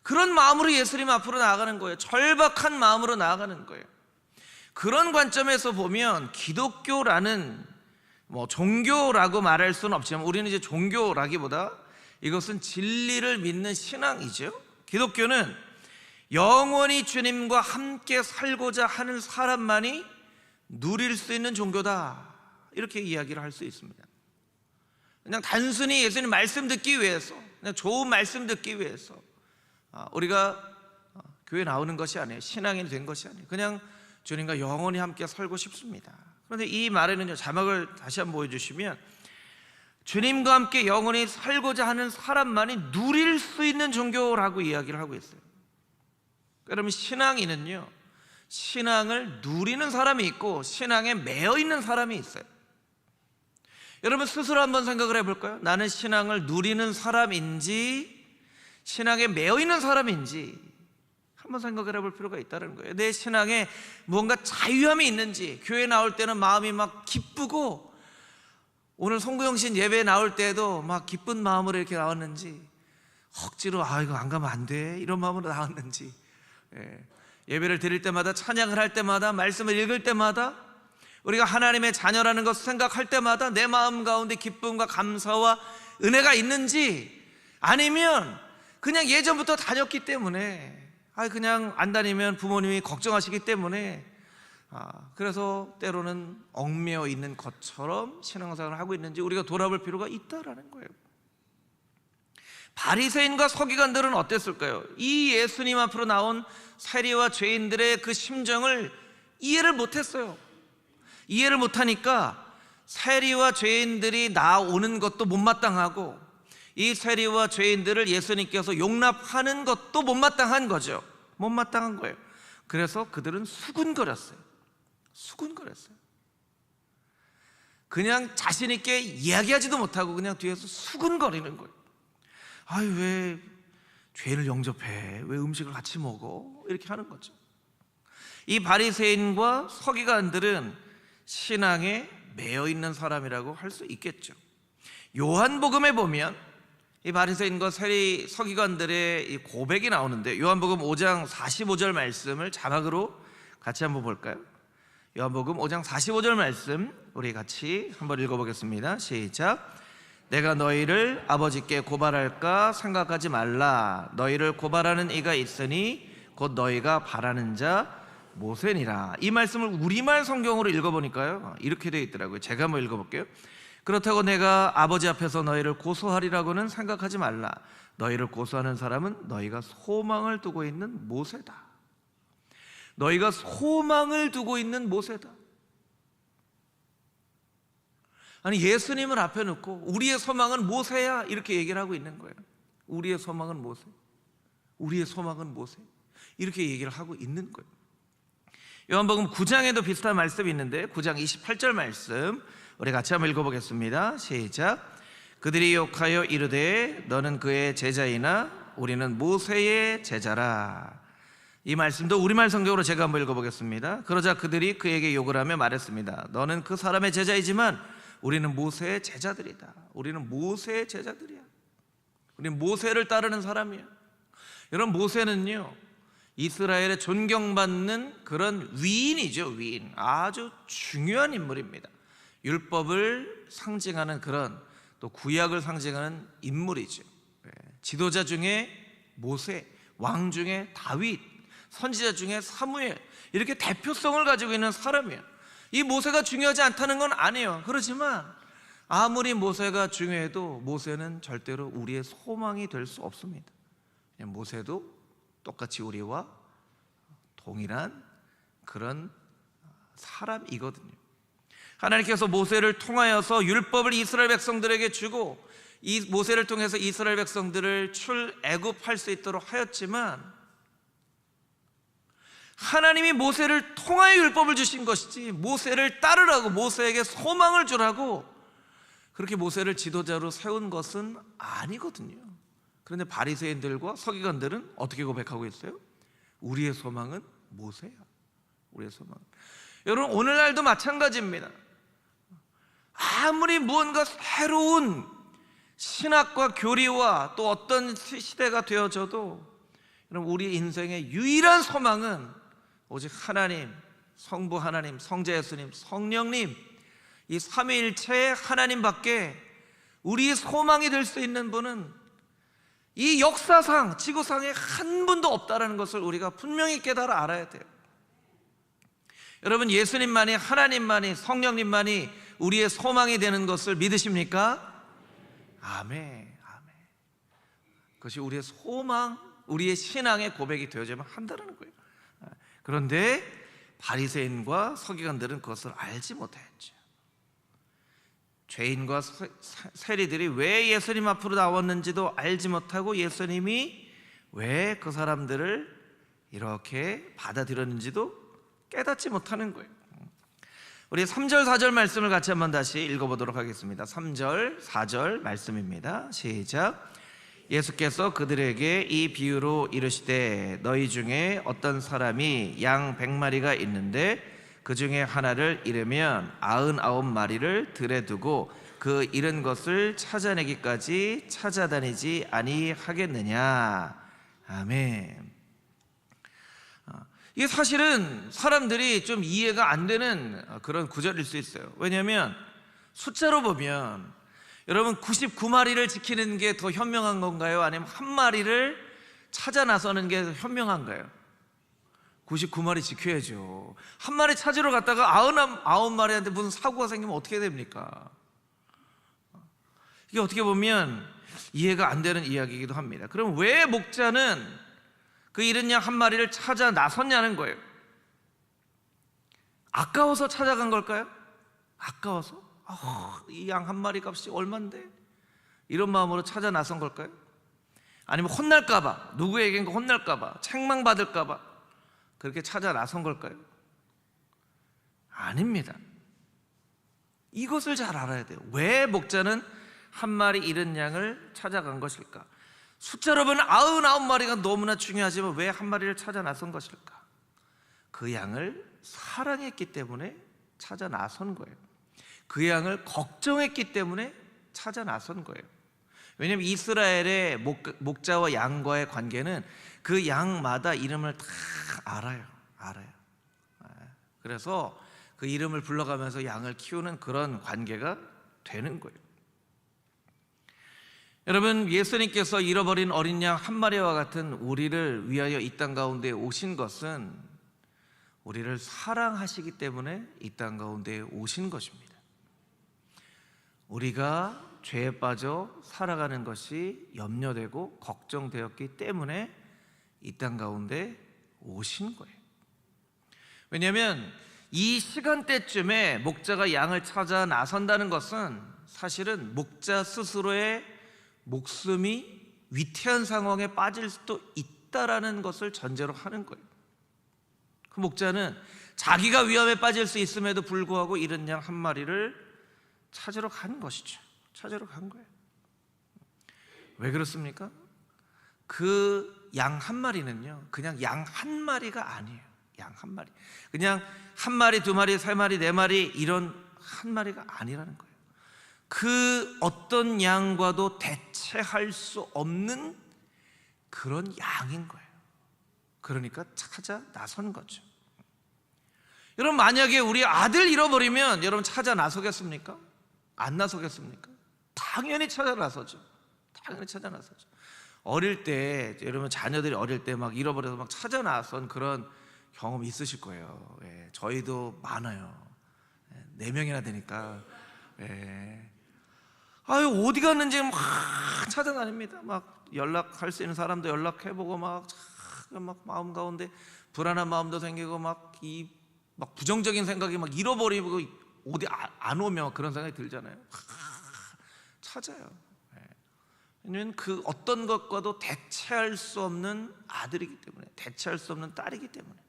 [SPEAKER 4] 그런 마음으로 예수님 앞으로 나아가는 거예요. 절박한 마음으로 나아가는 거예요. 그런 관점에서 보면 기독교라는 종교라고 말할 수는 없지만 우리는 이제 종교라기보다 이것은 진리를 믿는 신앙이죠. 기독교는 영원히 주님과 함께 살고자 하는 사람만이 누릴 수 있는 종교다, 이렇게 이야기를 할 수 있습니다. 그냥 단순히 예수님 말씀 듣기 위해서, 그냥 좋은 말씀 듣기 위해서 우리가 교회 나오는 것이 아니에요. 신앙인이 된 것이 아니에요. 그냥 주님과 영원히 함께 살고 싶습니다. 그런데 이 말에는요, 자막을 다시 한번 보여주시면 주님과 함께 영원히 살고자 하는 사람만이 누릴 수 있는 종교라고 이야기를 하고 있어요. 그러면 신앙인은요, 신앙을 누리는 사람이 있고 신앙에 매여 있는 사람이 있어요. 여러분 스스로 한번 생각을 해볼까요? 나는 신앙을 누리는 사람인지 신앙에 매여 있는 사람인지 한번 생각을 해볼 필요가 있다는 거예요. 내 신앙에 뭔가 자유함이 있는지, 교회 나올 때는 마음이 막 기쁘고 오늘 송구영신 예배에 나올 때도 막 기쁜 마음으로 이렇게 나왔는지, 억지로 이거 안 가면 안 돼 이런 마음으로 나왔는지, 예배를 드릴 때마다, 찬양을 할 때마다, 말씀을 읽을 때마다, 우리가 하나님의 자녀라는 것을 생각할 때마다 내 마음 가운데 기쁨과 감사와 은혜가 있는지, 아니면 그냥 예전부터 다녔기 때문에 그냥 안 다니면 부모님이 걱정하시기 때문에 그래서 때로는 얽매여 있는 것처럼 신앙생활을 하고 있는지 우리가 돌아볼 필요가 있다라는 거예요. 바리새인과 서기관들은 어땠을까요? 이 예수님 앞으로 나온 세리와 죄인들의 그 심정을 이해를 못했어요. 이해를 못하니까 세리와 죄인들이 나오는 것도 못마땅하고 이 세리와 죄인들을 예수님께서 용납하는 것도 못마땅한 거죠. 못마땅한 거예요. 그래서 그들은 수군거렸어요. 그냥 자신 있게 이야기하지도 못하고 그냥 뒤에서 수군거리는 거예요. 아유, 왜 죄를 영접해? 왜 음식을 같이 먹어? 이렇게 하는 거죠. 이 바리새인과 서기관들은 신앙에 매여 있는 사람이라고 할 수 있겠죠. 요한복음에 보면 이 바리새인과 세리 서기관들의 이 고백이 나오는데, 요한복음 5장 45절 말씀을 자막으로 같이 한번 볼까요? 요한복음 5장 45절 말씀 우리 같이 한번 읽어보겠습니다. 시작. 내가 너희를 아버지께 고발할까 생각하지 말라. 너희를 고발하는 이가 있으니 곧 너희가 바라는 자 모세니라. 이 말씀을 우리말 성경으로 읽어보니까요, 이렇게 되어 있더라고요. 제가 한번 읽어볼게요. 그렇다고 내가 아버지 앞에서 너희를 고소하리라고는 생각하지 말라. 너희를 고소하는 사람은 너희가 소망을 두고 있는 모세다. 너희가 소망을 두고 있는 모세다. 아니, 예수님을 앞에 놓고 우리의 소망은 모세야 이렇게 얘기를 하고 있는 거예요. 우리의 소망은 모세, 우리의 소망은 모세, 이렇게 얘기를 하고 있는 거예요. 요한복음 9장에도 비슷한 말씀이 있는데 9장 28절 말씀 우리 같이 한번 읽어보겠습니다. 시작. 그들이 욕하여 이르되 너는 그의 제자이나 우리는 모세의 제자라. 이 말씀도 우리말 성경으로 제가 한번 읽어보겠습니다. 그러자 그들이 그에게 욕을 하며 말했습니다. 너는 그 사람의 제자이지만 우리는 모세의 제자들이다. 우리는 모세의 제자들이야. 우리는 모세를 따르는 사람이야. 여러분, 모세는요, 이스라엘에 존경받는 그런 위인이죠. 위인, 아주 중요한 인물입니다. 율법을 상징하는 그런, 또 구약을 상징하는 인물이죠. 지도자 중에 모세, 왕 중에 다윗, 선지자 중에 사무엘, 이렇게 대표성을 가지고 있는 사람이에요. 이 모세가 중요하지 않다는 건 아니에요. 그렇지만 아무리 모세가 중요해도 모세는 절대로 우리의 소망이 될 수 없습니다. 모세도 똑같이 우리와 동일한 그런 사람이거든요. 하나님께서 모세를 통하여서 율법을 이스라엘 백성들에게 주고 이 모세를 통해서 이스라엘 백성들을 출애굽할 수 있도록 하였지만, 하나님이 모세를 통하여 율법을 주신 것이지 모세를 따르라고, 모세에게 소망을 주라고 그렇게 모세를 지도자로 세운 것은 아니거든요. 그런데 바리새인들과 서기관들은 어떻게 고백하고 있어요? 우리의 소망은 모세야. 우리의 소망. 여러분, 오늘날도 마찬가지입니다. 아무리 무언가 새로운 신학과 교리와 또 어떤 시대가 되어져도 여러분, 우리 인생의 유일한 소망은 오직 하나님, 성부 하나님, 성자 예수님, 성령님, 이 삼위일체 하나님밖에 우리의 소망이 될 수 있는 분은 이 역사상 지구상에 한 분도 없다는 것을 우리가 분명히 깨달아 알아야 돼요. 여러분, 예수님만이, 하나님만이, 성령님만이 우리의 소망이 되는 것을 믿으십니까? 아멘, 아멘. 그것이 우리의 소망, 우리의 신앙의 고백이 되어야만 한다는 거예요. 그런데 바리새인과 서기관들은 그것을 알지 못했죠. 죄인과 세리들이 왜 예수님 앞으로 나왔는지도 알지 못하고 예수님이 왜 그 사람들을 이렇게 받아들였는지도 깨닫지 못하는 거예요. 우리 3절 4절 말씀을 같이 한번 다시 읽어보도록 하겠습니다. 3절 4절 말씀입니다. 시작. 예수께서 그들에게 이 비유로 이르시되 너희 중에 어떤 사람이 양 100마리가 있는데 그 중에 하나를 잃으면 99마리를 들에 두고 그 잃은 것을 찾아내기까지 찾아다니지 아니하겠느냐. 아멘. 이게 사실은 사람들이 좀 이해가 안 되는 그런 구절일 수 있어요. 왜냐하면 숫자로 보면 여러분 99마리를 지키는 게 더 현명한 건가요? 아니면 한 마리를 찾아 나서는 게 더 현명한가요? 99마리 지켜야죠. 한 마리 찾으러 갔다가 99마리한테 무슨 사고가 생기면 어떻게 됩니까? 이게 어떻게 보면 이해가 안 되는 이야기이기도 합니다. 그럼 왜 목자는 그 잃은 양 한 마리를 찾아 나섰냐는 거예요. 아까워서 찾아간 걸까요? 아까워서? 이 양 한 마리 값이 얼만데? 이런 마음으로 찾아 나선 걸까요? 아니면 혼날까봐, 누구에겐가 혼날까봐, 책망받을까봐 그렇게 찾아 나선 걸까요? 아닙니다. 이것을 잘 알아야 돼요. 왜 목자는 한 마리 잃은 양을 찾아간 것일까? 숫자로 보면 99마리가 너무나 중요하지만 왜 한 마리를 찾아 나선 것일까? 그 양을 사랑했기 때문에 찾아 나선 거예요. 그 양을 걱정했기 때문에 찾아 나선 거예요. 왜냐하면 이스라엘의 목자와 양과의 관계는 그 양마다 이름을 다 알아요. 그래서 그 이름을 불러가면서 양을 키우는 그런 관계가 되는 거예요. 여러분, 예수님께서 잃어버린 어린 양 한 마리와 같은 우리를 위하여 이 땅 가운데 오신 것은 우리를 사랑하시기 때문에 이 땅 가운데 오신 것입니다. 우리가 죄에 빠져 살아가는 것이 염려되고 걱정되었기 때문에 이 땅 가운데 오신 거예요. 왜냐하면 이 시간대쯤에 목자가 양을 찾아 나선다는 것은 사실은 목자 스스로의 목숨이 위태한 상황에 빠질 수도 있다라는 것을 전제로 하는 거예요. 그 목자는 자기가 위험에 빠질 수 있음에도 불구하고 잃은 양 한 마리를 찾으러 간 것이죠. 찾으러 간 거예요. 왜 그렇습니까? 그 양 한 마리는요, 그냥 양 한 마리가 아니에요. 양 한 마리. 그냥 한 마리, 두 마리, 세 마리, 네 마리 이런 한 마리가 아니라는 거예요. 그 어떤 양과도 대체할 수 없는 그런 양인 거예요. 그러니까 찾아 나선 거죠. 여러분, 만약에 우리 아들 잃어버리면 여러분 찾아 나서겠습니까? 안 나서겠습니까? 당연히 찾아 나서죠. 당연히 찾아 나서죠. 어릴 때, 여러분 자녀들이 어릴 때 막 잃어버려서 막 찾아 나선 그런 경험 있으실 거예요. 예, 저희도 많아요. 4명이나 되니까. 예. 아유, 어디 갔는지 막 찾아다닙니다. 막 연락할 수 있는 사람도 연락해보고 막 마음 가운데 불안한 마음도 생기고 막 부정적인 생각이 막 잃어버리고 어디 안 오면 그런 생각이 들잖아요. 찾아요. 왜냐하면 그 어떤 것과도 대체할 수 없는 아들이기 때문에, 대체할 수 없는 딸이기 때문에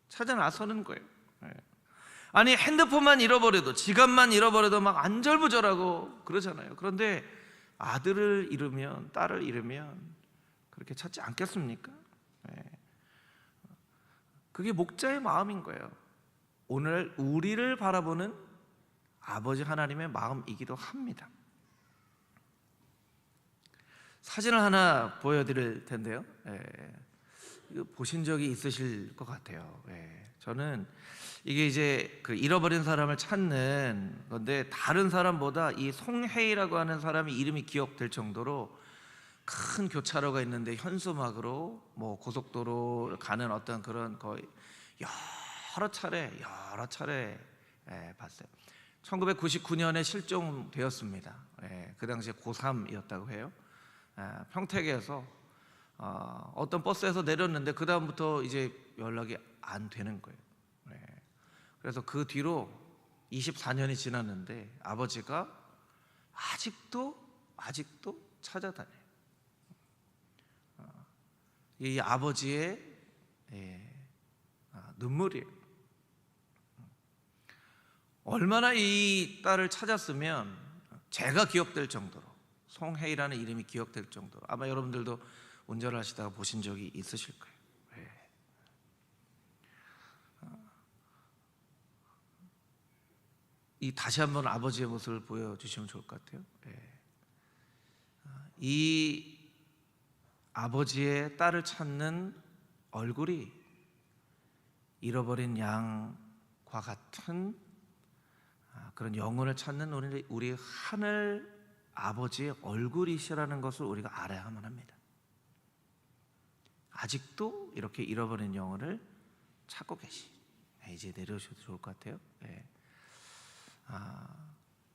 [SPEAKER 4] 찾아 나서는 거예요. 아니, 핸드폰만 잃어버려도, 지갑만 잃어버려도 막 안절부절하고 그러잖아요. 그런데 아들을 잃으면, 딸을 잃으면 그렇게 찾지 않겠습니까? 그게 목자의 마음인 거예요. 오늘 우리를 바라보는 아버지 하나님의 마음이기도 합니다. 사진을 하나 보여드릴 텐데요. 이거 보신 적이 있으실 것 같아요. 저는 이게 이제 그 잃어버린 사람을 찾는 건데, 다른 사람보다 이 송혜이라고 하는 사람이 이름이 기억될 정도로 큰 교차로가 있는데 현수막으로 뭐 고속도로 가는 어떤 그런 거의 여러 차례 봤어요. 1999년에 실종되었습니다. 그 당시에 고3이었다고 해요. 평택에서 어떤 버스에서 내렸는데 그 다음부터 이제 연락이 안 되는 거예요. 그래서 그 뒤로 24년이 지났는데 아버지가 아직도 찾아다녀요. 이 아버지의 눈물이에요. 얼마나 이 딸을 찾았으면 제가 기억될 정도로, 송혜이라는 이름이 기억될 정도로, 아마 여러분들도 운전을 하시다가 보신 적이 있으실 거예요. 다시 한번 아버지의 모습을 보여주시면 좋을 것 같아요. 이 아버지의 딸을 찾는 얼굴이 잃어버린 양과 같은 그런 영혼을 찾는 우리 하늘 아버지의 얼굴이시라는 것을 우리가 알아야만 합니다. 아직도 이렇게 잃어버린 영혼을 찾고 계시. 이제 내려오셔도 좋을 것 같아요.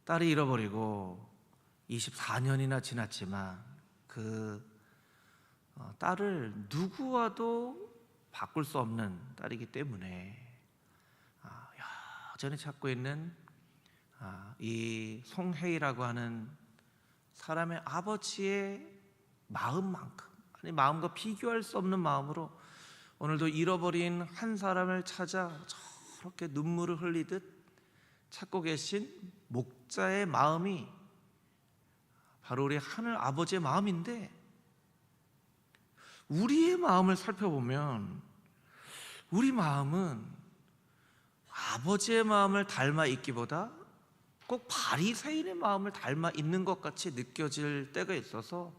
[SPEAKER 4] 딸이 잃어버리고 24년이나 지났지만 그 딸을 누구와도 바꿀 수 없는 딸이기 때문에 여전히 찾고 있는 이 송혜이라고 하는 사람의 아버지의 마음만큼, 아니 마음과 비교할 수 없는 마음으로 오늘도 잃어버린 한 사람을 찾아 저렇게 눈물을 흘리듯 찾고 계신 목자의 마음이 바로 우리 하늘 아버지의 마음인데, 우리의 마음을 살펴보면 우리 마음은 아버지의 마음을 닮아 있기보다 꼭 바리새인의 마음을 닮아 있는 것 같이 느껴질 때가 있어서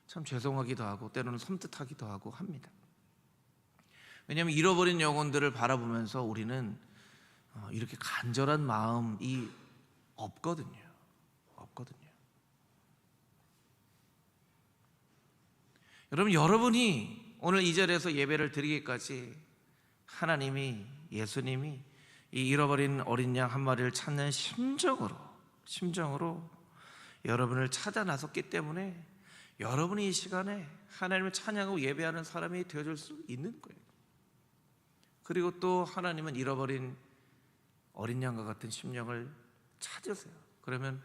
[SPEAKER 4] 참 죄송하기도 하고 때로는 섬뜩하기도 하고 합니다. 왜냐하면 잃어버린 영혼들을 바라보면서 우리는 이렇게 간절한 마음이 없거든요. 여러분이 오늘 이 자리에서 예배를 드리기까지 하나님이, 예수님이 이 잃어버린 어린 양 한 마리를 찾는 심정으로 여러분을 찾아 나섰기 때문에 여러분이 이 시간에 하나님을 찬양하고 예배하는 사람이 되어줄 수 있는 거예요. 그리고 또 하나님은 잃어버린 어린 양과 같은 심령을 찾으세요. 그러면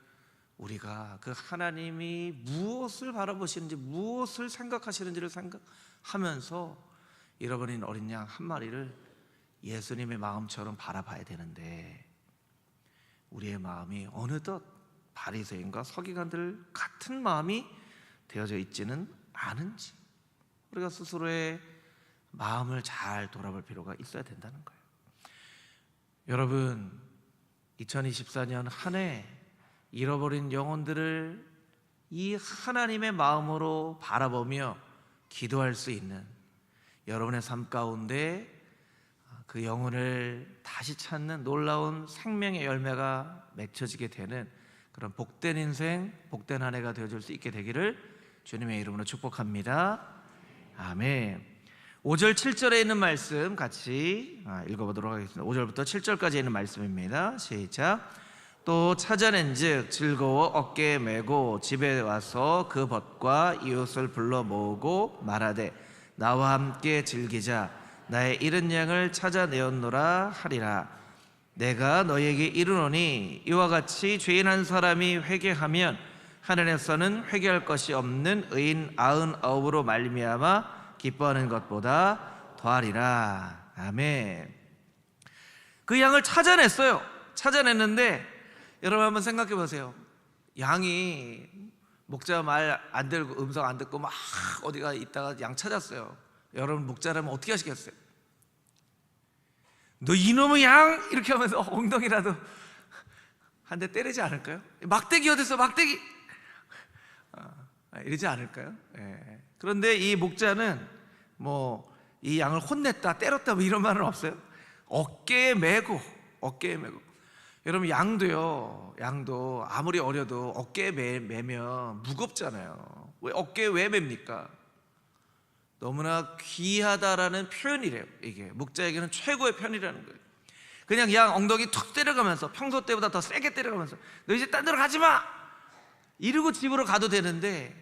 [SPEAKER 4] 우리가 그 하나님이 무엇을 바라보시는지, 무엇을 생각하시는지를 생각하면서 잃어버린 어린 양 한 마리를 예수님의 마음처럼 바라봐야 되는데, 우리의 마음이 어느덧 바리새인과 서기관들 같은 마음이 되어져 있지는 않은지 우리가 스스로의 마음을 잘 돌아볼 필요가 있어야 된다는 거예요. 여러분, 2024년 한 해 잃어버린 영혼들을 이 하나님의 마음으로 바라보며 기도할 수 있는 여러분의 삶 가운데 그 영혼을 다시 찾는 놀라운 생명의 열매가 맺혀지게 되는 그런 복된 인생, 복된 한 해가 되어줄 수 있게 되기를 주님의 이름으로 축복합니다. 아멘. 5절 7절에 있는 말씀 같이 읽어보도록 하겠습니다. 5절부터 7절까지 있는 말씀입니다. 시작. 또 찾아낸즉 즐거워 어깨에 메고 집에 와서 그 벗과 이웃을 불러 모으고 말하되 나와 함께 즐기자. 나의 잃은 양을 찾아내었노라 하리라. 내가 너희에게 이르노니 이와 같이 죄인 한 사람이 회개하면 하늘에서는 회개할 것이 없는 의인 99으로 말미암아 기뻐하는 것보다 더하리라. 아멘. 그 양을 찾아냈어요. 찾아냈는데 여러분 한번 생각해 보세요. 양이 목자 말 안 들고 음성 안 듣고 막 어디가 있다가 양 찾았어요. 여러분 목자라면 어떻게 하시겠어요? 너 이놈의 양! 이렇게 하면서 엉덩이라도 한 대 때리지 않을까요? 막대기 어딨어 막대기! 이러지 않을까요? 예. 그런데 이 목자는 뭐 이 양을 혼냈다 때렸다 뭐 이런 말은 없어요. 어깨에 메고 여러분 양도 아무리 어려도 어깨에 매면 무겁잖아요. 왜 어깨에 왜 맵니까? 너무나 귀하다라는 표현이래요. 이게 목자에게는 최고의 편이라는 거예요. 그냥 양 엉덩이 툭 때려가면서 평소 때보다 더 세게 때려가면서 너 이제 딴 데로 가지 마! 이러고 집으로 가도 되는데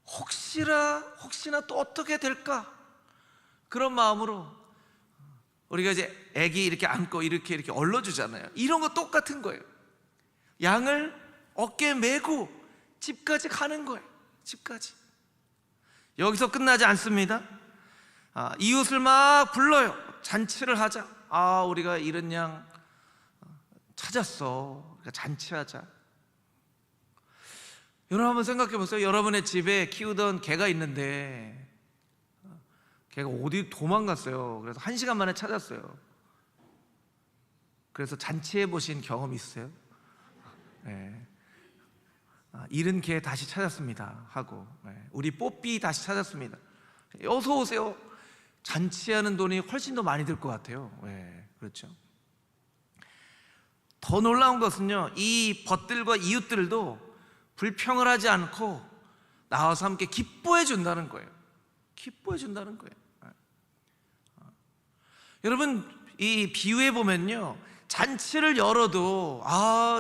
[SPEAKER 4] 혹시나 또 어떻게 될까? 그런 마음으로 우리가 이제 애기 이렇게 안고 이렇게 얼러주잖아요. 이런 거 똑같은 거예요. 양을 어깨에 메고 집까지 가는 거예요. 집까지. 여기서 끝나지 않습니다. 이웃을 막 불러요. 잔치를 하자. 우리가 잃은 양 찾았어. 그러니까 잔치하자. 여러분 한번 생각해 보세요. 여러분의 집에 키우던 개가 있는데 걔가 어디 도망갔어요. 그래서 1시간 만에 찾았어요. 그래서 잔치해 보신 경험 있으세요? 네. 잃은 개 다시 찾았습니다 하고, 우리 뽀삐 다시 찾았습니다. 어서 오세요. 잔치하는 돈이 훨씬 더 많이 들 것 같아요. 그렇죠. 더 놀라운 것은요, 이 벗들과 이웃들도 불평을 하지 않고 나와서 함께 기뻐해 준다는 거예요. 기뻐해 준다는 거예요. 여러분, 이 비유에 보면요, 잔치를 열어도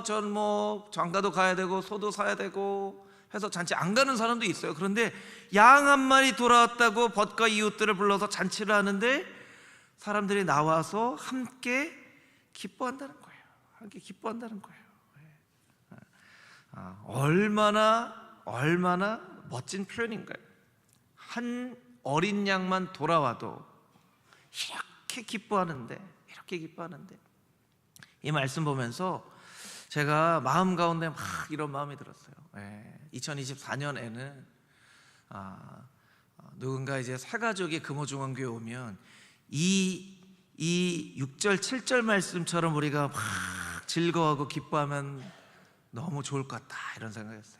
[SPEAKER 4] 전 뭐 장가도 가야 되고 소도 사야 되고 해서 잔치 안 가는 사람도 있어요. 그런데 양 한 마리 돌아왔다고 벗과 이웃들을 불러서 잔치를 하는데 사람들이 나와서 함께 기뻐한다는 거예요. 함께 기뻐한다는 거예요. 얼마나 멋진 표현인가요? 한 어린 양만 돌아와도 이렇게 기뻐하는데 이 말씀 보면서 제가 마음 가운데 막 이런 마음이 들었어요. 2024년에는 누군가 이제 사가족이 금호중앙교회 오면 이 6절 7절 말씀처럼 우리가 막 즐거워하고 기뻐하면 너무 좋을 것 같다 이런 생각이었어요.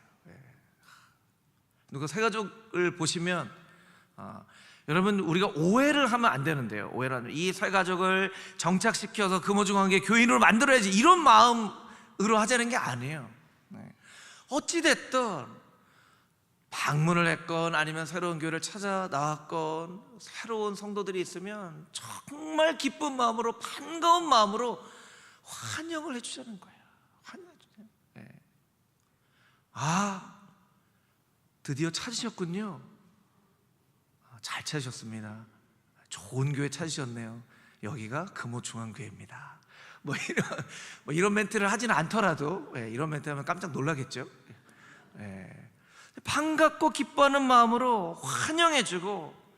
[SPEAKER 4] 누가 사가족을 보시면 여러분 우리가 오해를 하면 안 되는데요. 오해를 하면 이 사가족을 정착시켜서 금호중앙교회 교인으로 만들어야지 이런 마음으로 하자는 게 아니에요. 어찌됐든 방문을 했건 아니면 새로운 교회를 찾아 나왔건 새로운 성도들이 있으면 정말 기쁜 마음으로 반가운 마음으로 환영을 해주자는 거예요. 환영해주세요. 드디어 찾으셨군요. 잘 찾으셨습니다. 좋은 교회 찾으셨네요. 여기가 금호중앙교회입니다. 이런 멘트를 하지는 않더라도 이런 멘트 하면 깜짝 놀라겠죠. 반갑고 기뻐하는 마음으로 환영해주고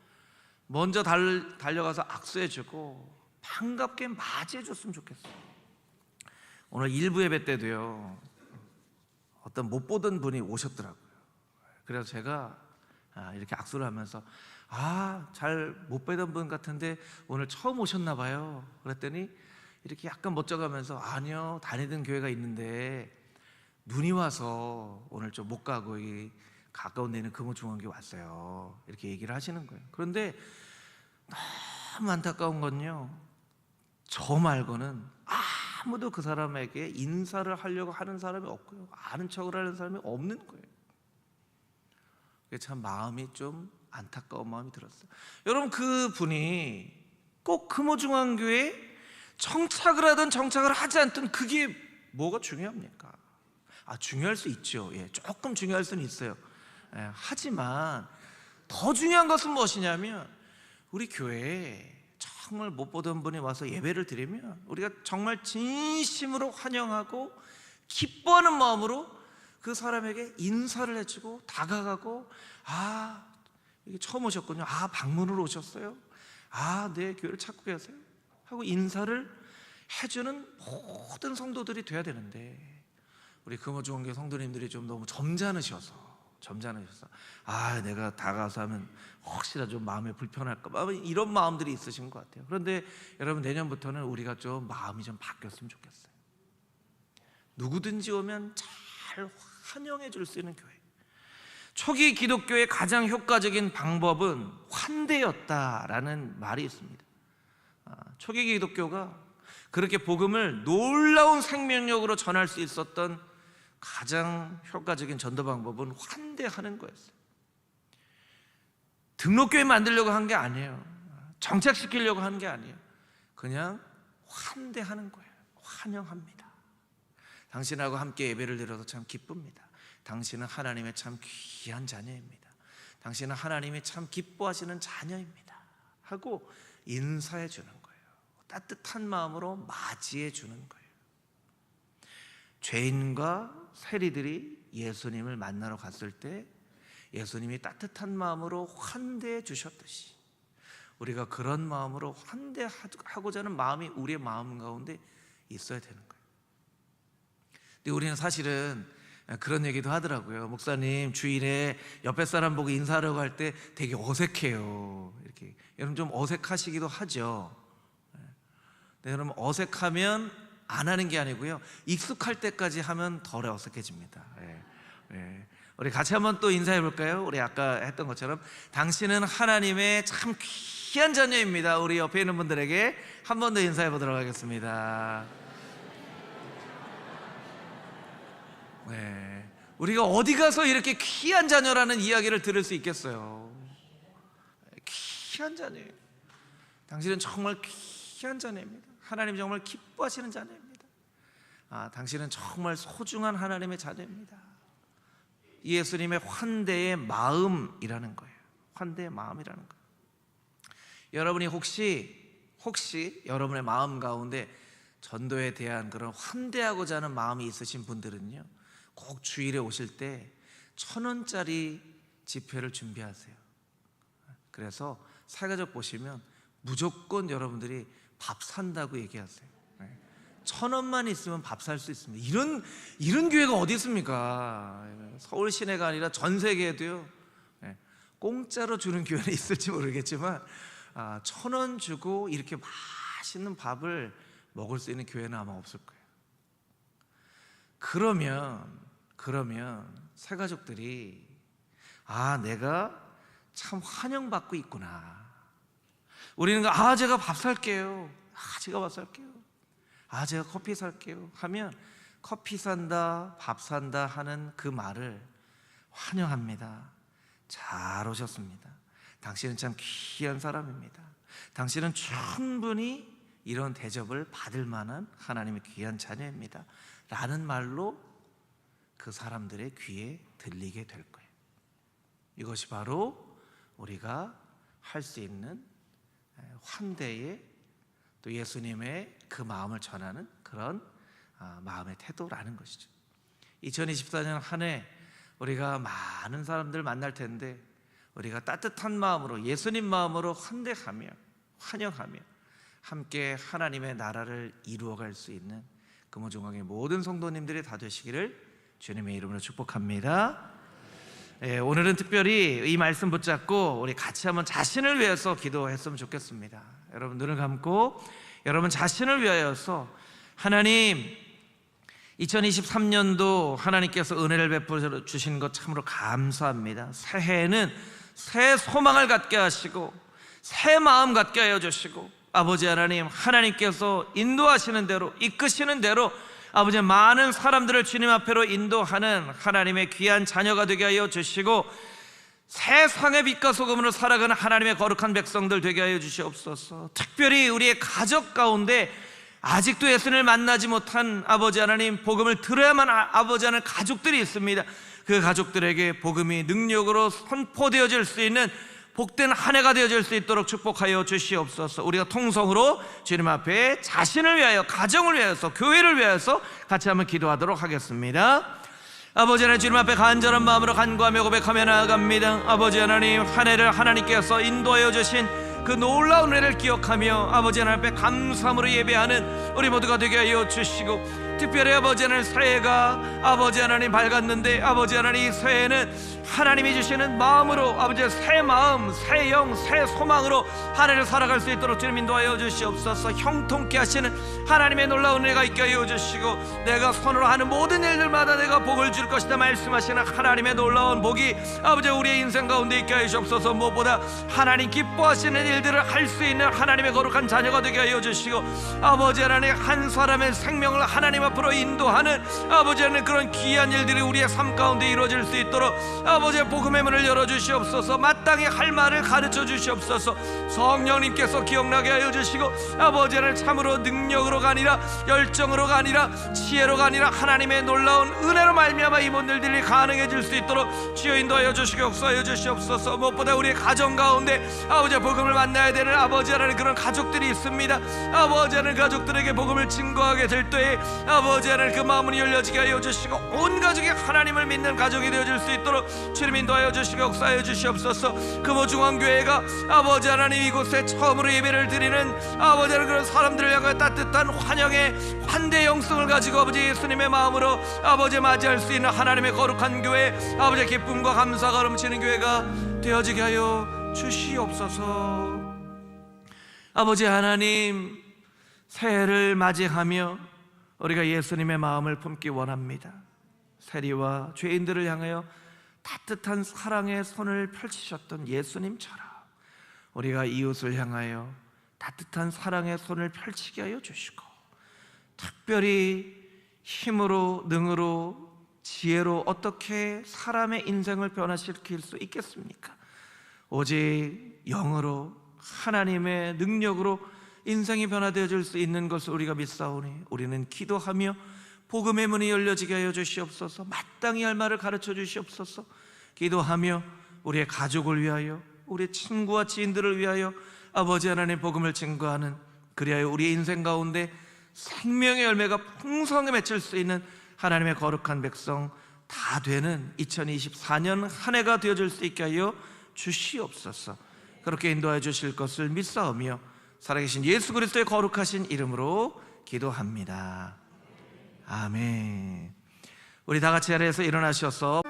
[SPEAKER 4] 먼저 달려가서 악수해주고 반갑게 맞이해줬으면 좋겠어요. 오늘 일부 예배 때도요 어떤 못 보던 분이 오셨더라고요. 그래서 제가 이렇게 악수를 하면서 잘 못 뵈던 분 같은데 오늘 처음 오셨나 봐요. 그랬더니 이렇게 약간 멋져가면서 아니요 다니던 교회가 있는데 눈이 와서 오늘 좀 못 가고 가까운 데 있는 금호중앙교회 왔어요. 이렇게 얘기를 하시는 거예요. 그런데 너무 안타까운 건요 저 말고는 아무도 그 사람에게 인사를 하려고 하는 사람이 없고요 아는 척을 하는 사람이 없는 거예요. 그게 참 마음이 좀 안타까운 마음이 들었어요. 여러분 그 분이 꼭 금호중앙교회에 정착을 하든 정착을 하지 않든 그게 뭐가 중요합니까? 중요할 수 있죠. 조금 중요할 수는 있어요. 하지만 더 중요한 것은 무엇이냐면 우리 교회에 정말 못 보던 분이 와서 예배를 드리면 우리가 정말 진심으로 환영하고 기뻐하는 마음으로 그 사람에게 인사를 해주고 다가가고 이게 처음 오셨군요. 방문으로 오셨어요. 네 교회를 찾고 계세요 하고 인사를 해주는 모든 성도들이 돼야 되는데 우리 금호중앙교회 성도님들이 좀 너무 점잖으셔서 내가 다가가서 하면 혹시나 좀 마음에 불편할까 봐 이런 마음들이 있으신 것 같아요. 그런데 여러분 내년부터는 우리가 좀 마음이 좀 바뀌었으면 좋겠어요. 누구든지 오면 잘 환영해 줄 수 있는 교회. 초기 기독교의 가장 효과적인 방법은 환대였다라는 말이 있습니다. 초기 기독교가 그렇게 복음을 놀라운 생명력으로 전할 수 있었던 가장 효과적인 전도 방법은 환대하는 거였어요. 등록교회 만들려고 한 게 아니에요. 정착시키려고 한 게 아니에요. 그냥 환대하는 거예요. 환영합니다. 당신하고 함께 예배를 드려서 참 기쁩니다. 당신은 하나님의 참 귀한 자녀입니다. 당신은 하나님이 참 기뻐하시는 자녀입니다 하고 인사해 주는 거예요. 따뜻한 마음으로 맞이해 주는 거예요. 죄인과 세리들이 예수님을 만나러 갔을 때 예수님이 따뜻한 마음으로 환대해 주셨듯이 우리가 그런 마음으로 환대하고자 하는 마음이 우리의 마음 가운데 있어야 되는 거예요. 근데 우리는 사실은 그런 얘기도 하더라고요. 목사님 주일에 옆에 사람 보고 인사하려고 할 때 되게 어색해요. 이렇게 여러분 좀 어색하시기도 하죠. 네, 여러분 어색하면 안 하는 게 아니고요 익숙할 때까지 하면 덜 어색해집니다. 우리 같이 한번 또 인사해 볼까요? 우리 아까 했던 것처럼 당신은 하나님의 참 귀한 자녀입니다. 우리 옆에 있는 분들에게 한 번 더 인사해 보도록 하겠습니다. 우리가 어디 가서 이렇게 귀한 자녀라는 이야기를 들을 수 있겠어요? 귀한 자녀예요. 당신은 정말 귀한 자녀입니다. 하나님 정말 기뻐하시는 자녀입니다. 당신은 정말 소중한 하나님의 자녀입니다. 예수님의 환대의 마음이라는 거예요. 환대의 마음이라는 거예요. 여러분이 혹시 여러분의 마음 가운데 전도에 대한 그런 환대하고자 하는 마음이 있으신 분들은요, 꼭 주일에 오실 때 1,000원짜리 지폐를 준비하세요. 그래서 사회가족 보시면 무조건 여러분들이 밥 산다고 얘기하세요. 1,000원만 있으면 밥 살 수 있습니다. 이런 교회가 어디 있습니까? 서울 시내가 아니라 전 세계에도요, 공짜로 주는 교회는 있을지 모르겠지만 1,000원 주고 이렇게 맛있는 밥을 먹을 수 있는 교회는 아마 없을 거예요. 그러면 새가족들이 내가 참 환영받고 있구나. 우리는 제가 밥 살게요. 제가 밥 살게요. 제가 커피 살게요 하면 커피 산다, 밥 산다 하는 그 말을 환영합니다. 잘 오셨습니다. 당신은 참 귀한 사람입니다. 당신은 충분히 이런 대접을 받을 만한 하나님의 귀한 자녀입니다 라는 말로 그 사람들의 귀에 들리게 될 거예요. 이것이 바로 우리가 할 수 있는 환대의, 또 예수님의 그 마음을 전하는 그런 마음의 태도라는 것이죠. 2024년 한 해 우리가 많은 사람들 만날 텐데, 우리가 따뜻한 마음으로, 예수님 마음으로 환대하며 환영하며 함께 하나님의 나라를 이루어갈 수 있는 금호중앙의 모든 성도님들이 다 되시기를 주님의 이름으로 축복합니다. 오늘은 특별히 이 말씀 붙잡고 우리 같이 한번 자신을 위해서 기도했으면 좋겠습니다. 여러분 눈을 감고 여러분 자신을 위하여서, 하나님 2023년도 하나님께서 은혜를 베풀어 주신 것 참으로 감사합니다. 새해에는 새 소망을 갖게 하시고 새 마음 갖게 하여 주시고, 아버지 하나님, 하나님께서 인도하시는 대로, 이끄시는 대로 아버지 많은 사람들을 주님 앞으로 인도하는 하나님의 귀한 자녀가 되게 하여 주시고, 세상의 빛과 소금으로 살아가는 하나님의 거룩한 백성들 되게 하여 주시옵소서. 특별히 우리의 가족 가운데 아직도 예수님을 만나지 못한 아버지 하나님, 복음을 들어야만 아버지 하나님 가족들이 있습니다. 그 가족들에게 복음이 능력으로 선포되어질 수 있는 복된 한 해가 되어질 수 있도록 축복하여 주시옵소서. 우리가 통성으로 주님 앞에 자신을 위하여, 가정을 위하여서, 교회를 위하여서 같이 한번 기도하도록 하겠습니다. 아버지 하나님, 주님 앞에 간절한 마음으로 간구하며 고백하며 나아갑니다. 아버지 하나님, 한 해를 하나님께서 인도하여 주신 그 놀라운 은혜를 기억하며 아버지 하나님 앞에 감사함으로 예배하는 우리 모두가 되게 하여 주시고, 특별히 아버지 하나님, 새해가 아버지 하나님 밝았는데, 아버지 하나님 이 새해는 하나님이 주시는 마음으로, 아버지 새 마음, 새 영, 새 소망으로 한 해를 살아갈 수 있도록 주님 인도하여 주시옵소서. 형통케 하시는 하나님의 놀라운 은혜가 있게 하여 주시고, 내가 손으로 하는 모든 일들마다 내가 복을 줄 것이다 말씀하시는 하나님의 놀라운 복이 아버지 우리의 인생 가운데 있게 하여 주옵소서. 무엇보다 하나님 기뻐하시는 일들을 할 수 있는 하나님의 거룩한 자녀가 되게 하여 주시고, 아버지 하나님 한 사람의 생명을 하나님 앞으로 인도하는 아버지 하나님 그런 귀한 일들이 우리의 삶 가운데 이루어질 수 있도록 아버지의 복음의 문을 열어주시옵소서. 마땅히 할 말을 가르쳐 주시옵소서. 성령님께서 기억나게 하여 주시고, 아버지 하나님 참으로 능력으로가 아니라 열정으로가 아니라 지혜로가 아니라 하나님의 놀라운 은혜로 말미암아 이 모든 일들이 가능해질 수 있도록 주여 인도하여 주시고 역사하여 주시옵소서. 무엇보다 우리의 가정 가운데 아버지의 복음을 만나야 되는 아버지 하나님 그런 가족들이 있습니다. 아버지 하나님 가족들에게 복음을 증거하게 될 때에 아버지 하나님 그 마음이 열려지게 하여 주시고, 온 가족이 하나님을 믿는 가족이 되어질 수 있도록 주님 인도하여 주시고 역사하여 주시옵소서. 금호중앙교회가 아버지 하나님 이곳에 처음으로 예배를 드리는 아버지 하나님 그런 사람들을 향해 따뜻한 환영의 환대 영성을 가지고 아버지 예수님의 마음으로 아버지 맞이할 수 있는 하나님의 거룩한 교회, 아버지의 기쁨과 감사가 넘치는 교회가 되어지게 하여 주시옵소서. 아버지 하나님, 새해를 맞이하며 우리가 예수님의 마음을 품기 원합니다. 세리와 죄인들을 향하여 따뜻한 사랑의 손을 펼치셨던 예수님처럼 우리가 이웃을 향하여 따뜻한 사랑의 손을 펼치게 하여 주시고, 특별히 힘으로, 능으로, 지혜로 어떻게 사람의 인생을 변화시킬 수 있겠습니까? 오직 영으로, 하나님의 능력으로 인생이 변화되어질 수 있는 것을 우리가 믿사오니 우리는 기도하며 복음의 문이 열려지게 하여 주시옵소서. 마땅히 할 말을 가르쳐 주시옵소서. 기도하며 우리의 가족을 위하여, 우리의 친구와 지인들을 위하여 아버지 하나님 복음을 증거하는, 그리하여 우리의 인생 가운데 생명의 열매가 풍성히 맺힐 수 있는 하나님의 거룩한 백성 다 되는 2024년 한 해가 되어줄 수 있게 하여 주시옵소서. 그렇게 인도하여 주실 것을 믿사오며 살아계신 예수 그리스도의 거룩하신 이름으로 기도합니다. 아멘. 우리 다 같이 자리에서 일어나셔서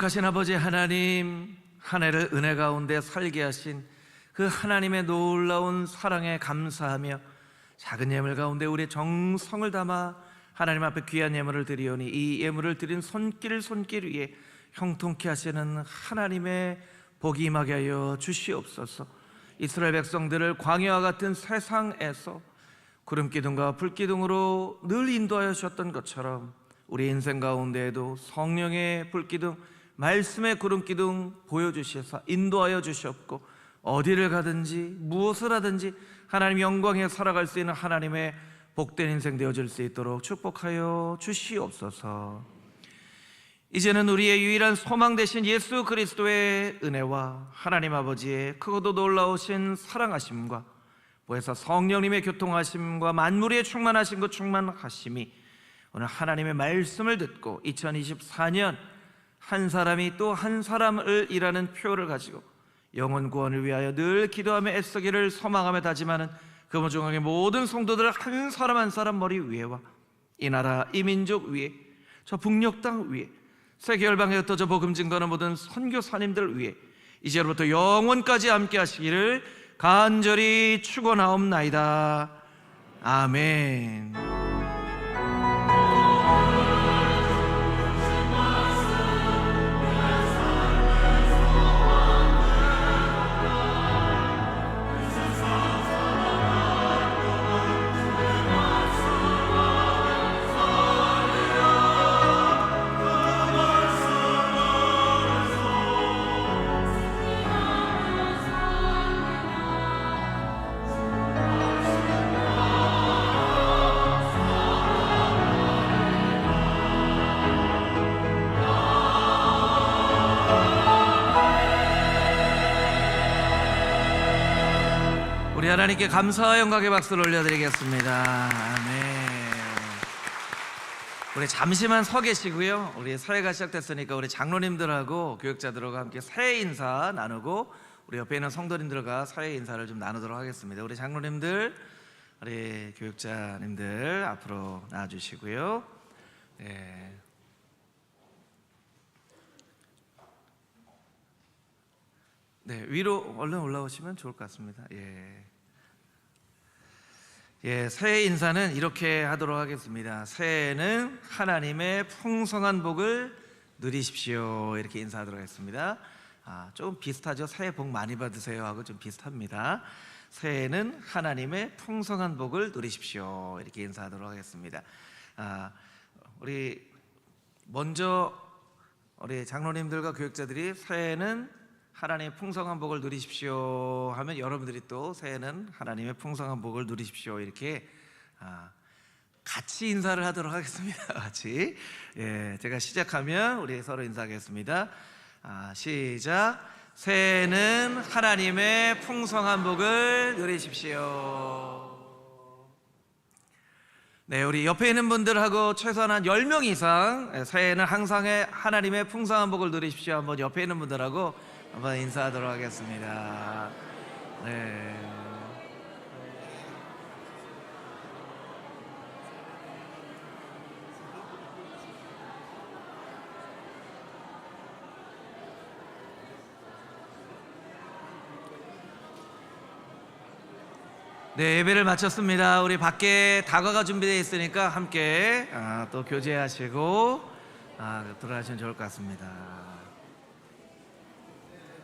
[SPEAKER 4] 거룩하신 아버지 하나님, 한 해를 은혜 가운데 살게 하신 그 하나님의 놀라운 사랑에 감사하며 작은 예물 가운데 우리의 정성을 담아 하나님 앞에 귀한 예물을 드리오니 이 예물을 드린 손길 위에 형통케 하시는 하나님의 복이 임하게 하여 주시옵소서. 이스라엘 백성들을 광야와 같은 세상에서 구름기둥과 불기둥으로 늘 인도하여 주셨던 것처럼 우리 인생 가운데에도 성령의 불기둥, 말씀의 구름기둥 보여주셔서 인도하여 주셨고 어디를 가든지 무엇을 하든지 하나님 영광에 살아갈 수 있는 하나님의 복된 인생 되어질 수 있도록 축복하여 주시옵소서. 이제는 우리의 유일한 소망 되신 예수 그리스도의 은혜와 하나님 아버지의 크고도 놀라우신 사랑하심과 보혜사 성령님의 교통하심과 만물의 충만하신 충만하심이 오늘 하나님의 말씀을 듣고 2024년 한 사람이 또 한 사람을 이라는 표를 가지고 영혼 구원을 위하여 늘 기도하며 애쓰기를 소망하며 다짐하는 금호중앙의 모든 성도들 한 사람 한 사람 머리 위에와 이 나라 이 민족 위에 저 북녘 땅 위에 세계 열방에 흩어져 복음 증거하는 모든 선교사님들 위에 이제로부터 영원까지 함께 하시기를 간절히 축원하옵나이다. 아멘. 우리 하나님께 감사와 영광의 박수를 올려드리겠습니다. 아멘. 우리 잠시만 서 계시고요. 우리 사회가 시작됐으니까 우리 장로님들하고 교육자들과 함께 새해 인사 나누고 우리 옆에 있는 성도님들과 사회 인사를 좀 나누도록 하겠습니다. 우리 장로님들 우리 교육자님들 앞으로 나와주시고요. 네, 위로 얼른 올라오시면 좋을 것 같습니다. 새해 인사는 이렇게 하도록 하겠습니다. 새해에는 하나님의 풍성한 복을 누리십시오. 이렇게 인사하도록 하겠습니다. 조금 비슷하죠? 새해 복 많이 받으세요 하고 좀 비슷합니다. 새해에는 하나님의 풍성한 복을 누리십시오. 이렇게 인사하도록 하겠습니다. 우리 먼저 우리 장로님들과 교육자들이 새해에는 하나님의 풍성한 복을 누리십시오 하면 여러분들이 또 새해는 하나님의 풍성한 복을 누리십시오 이렇게 같이 인사를 하도록 하겠습니다. 같이. 제가 시작하면 우리 서로 인사하겠습니다. 시작. 새해는 하나님의 풍성한 복을 누리십시오. 네, 우리 옆에 있는 분들하고 최소한 한 10명 이상 새해에는 항상 하나님의 풍성한 복을 누리십시오. 한번 옆에 있는 분들하고 한번 인사하도록 하겠습니다. 네, 예배를 마쳤습니다. 우리 밖에 다과가 준비되어 있으니까 함께 또 교제하시고 들어가시면 좋을 것 같습니다.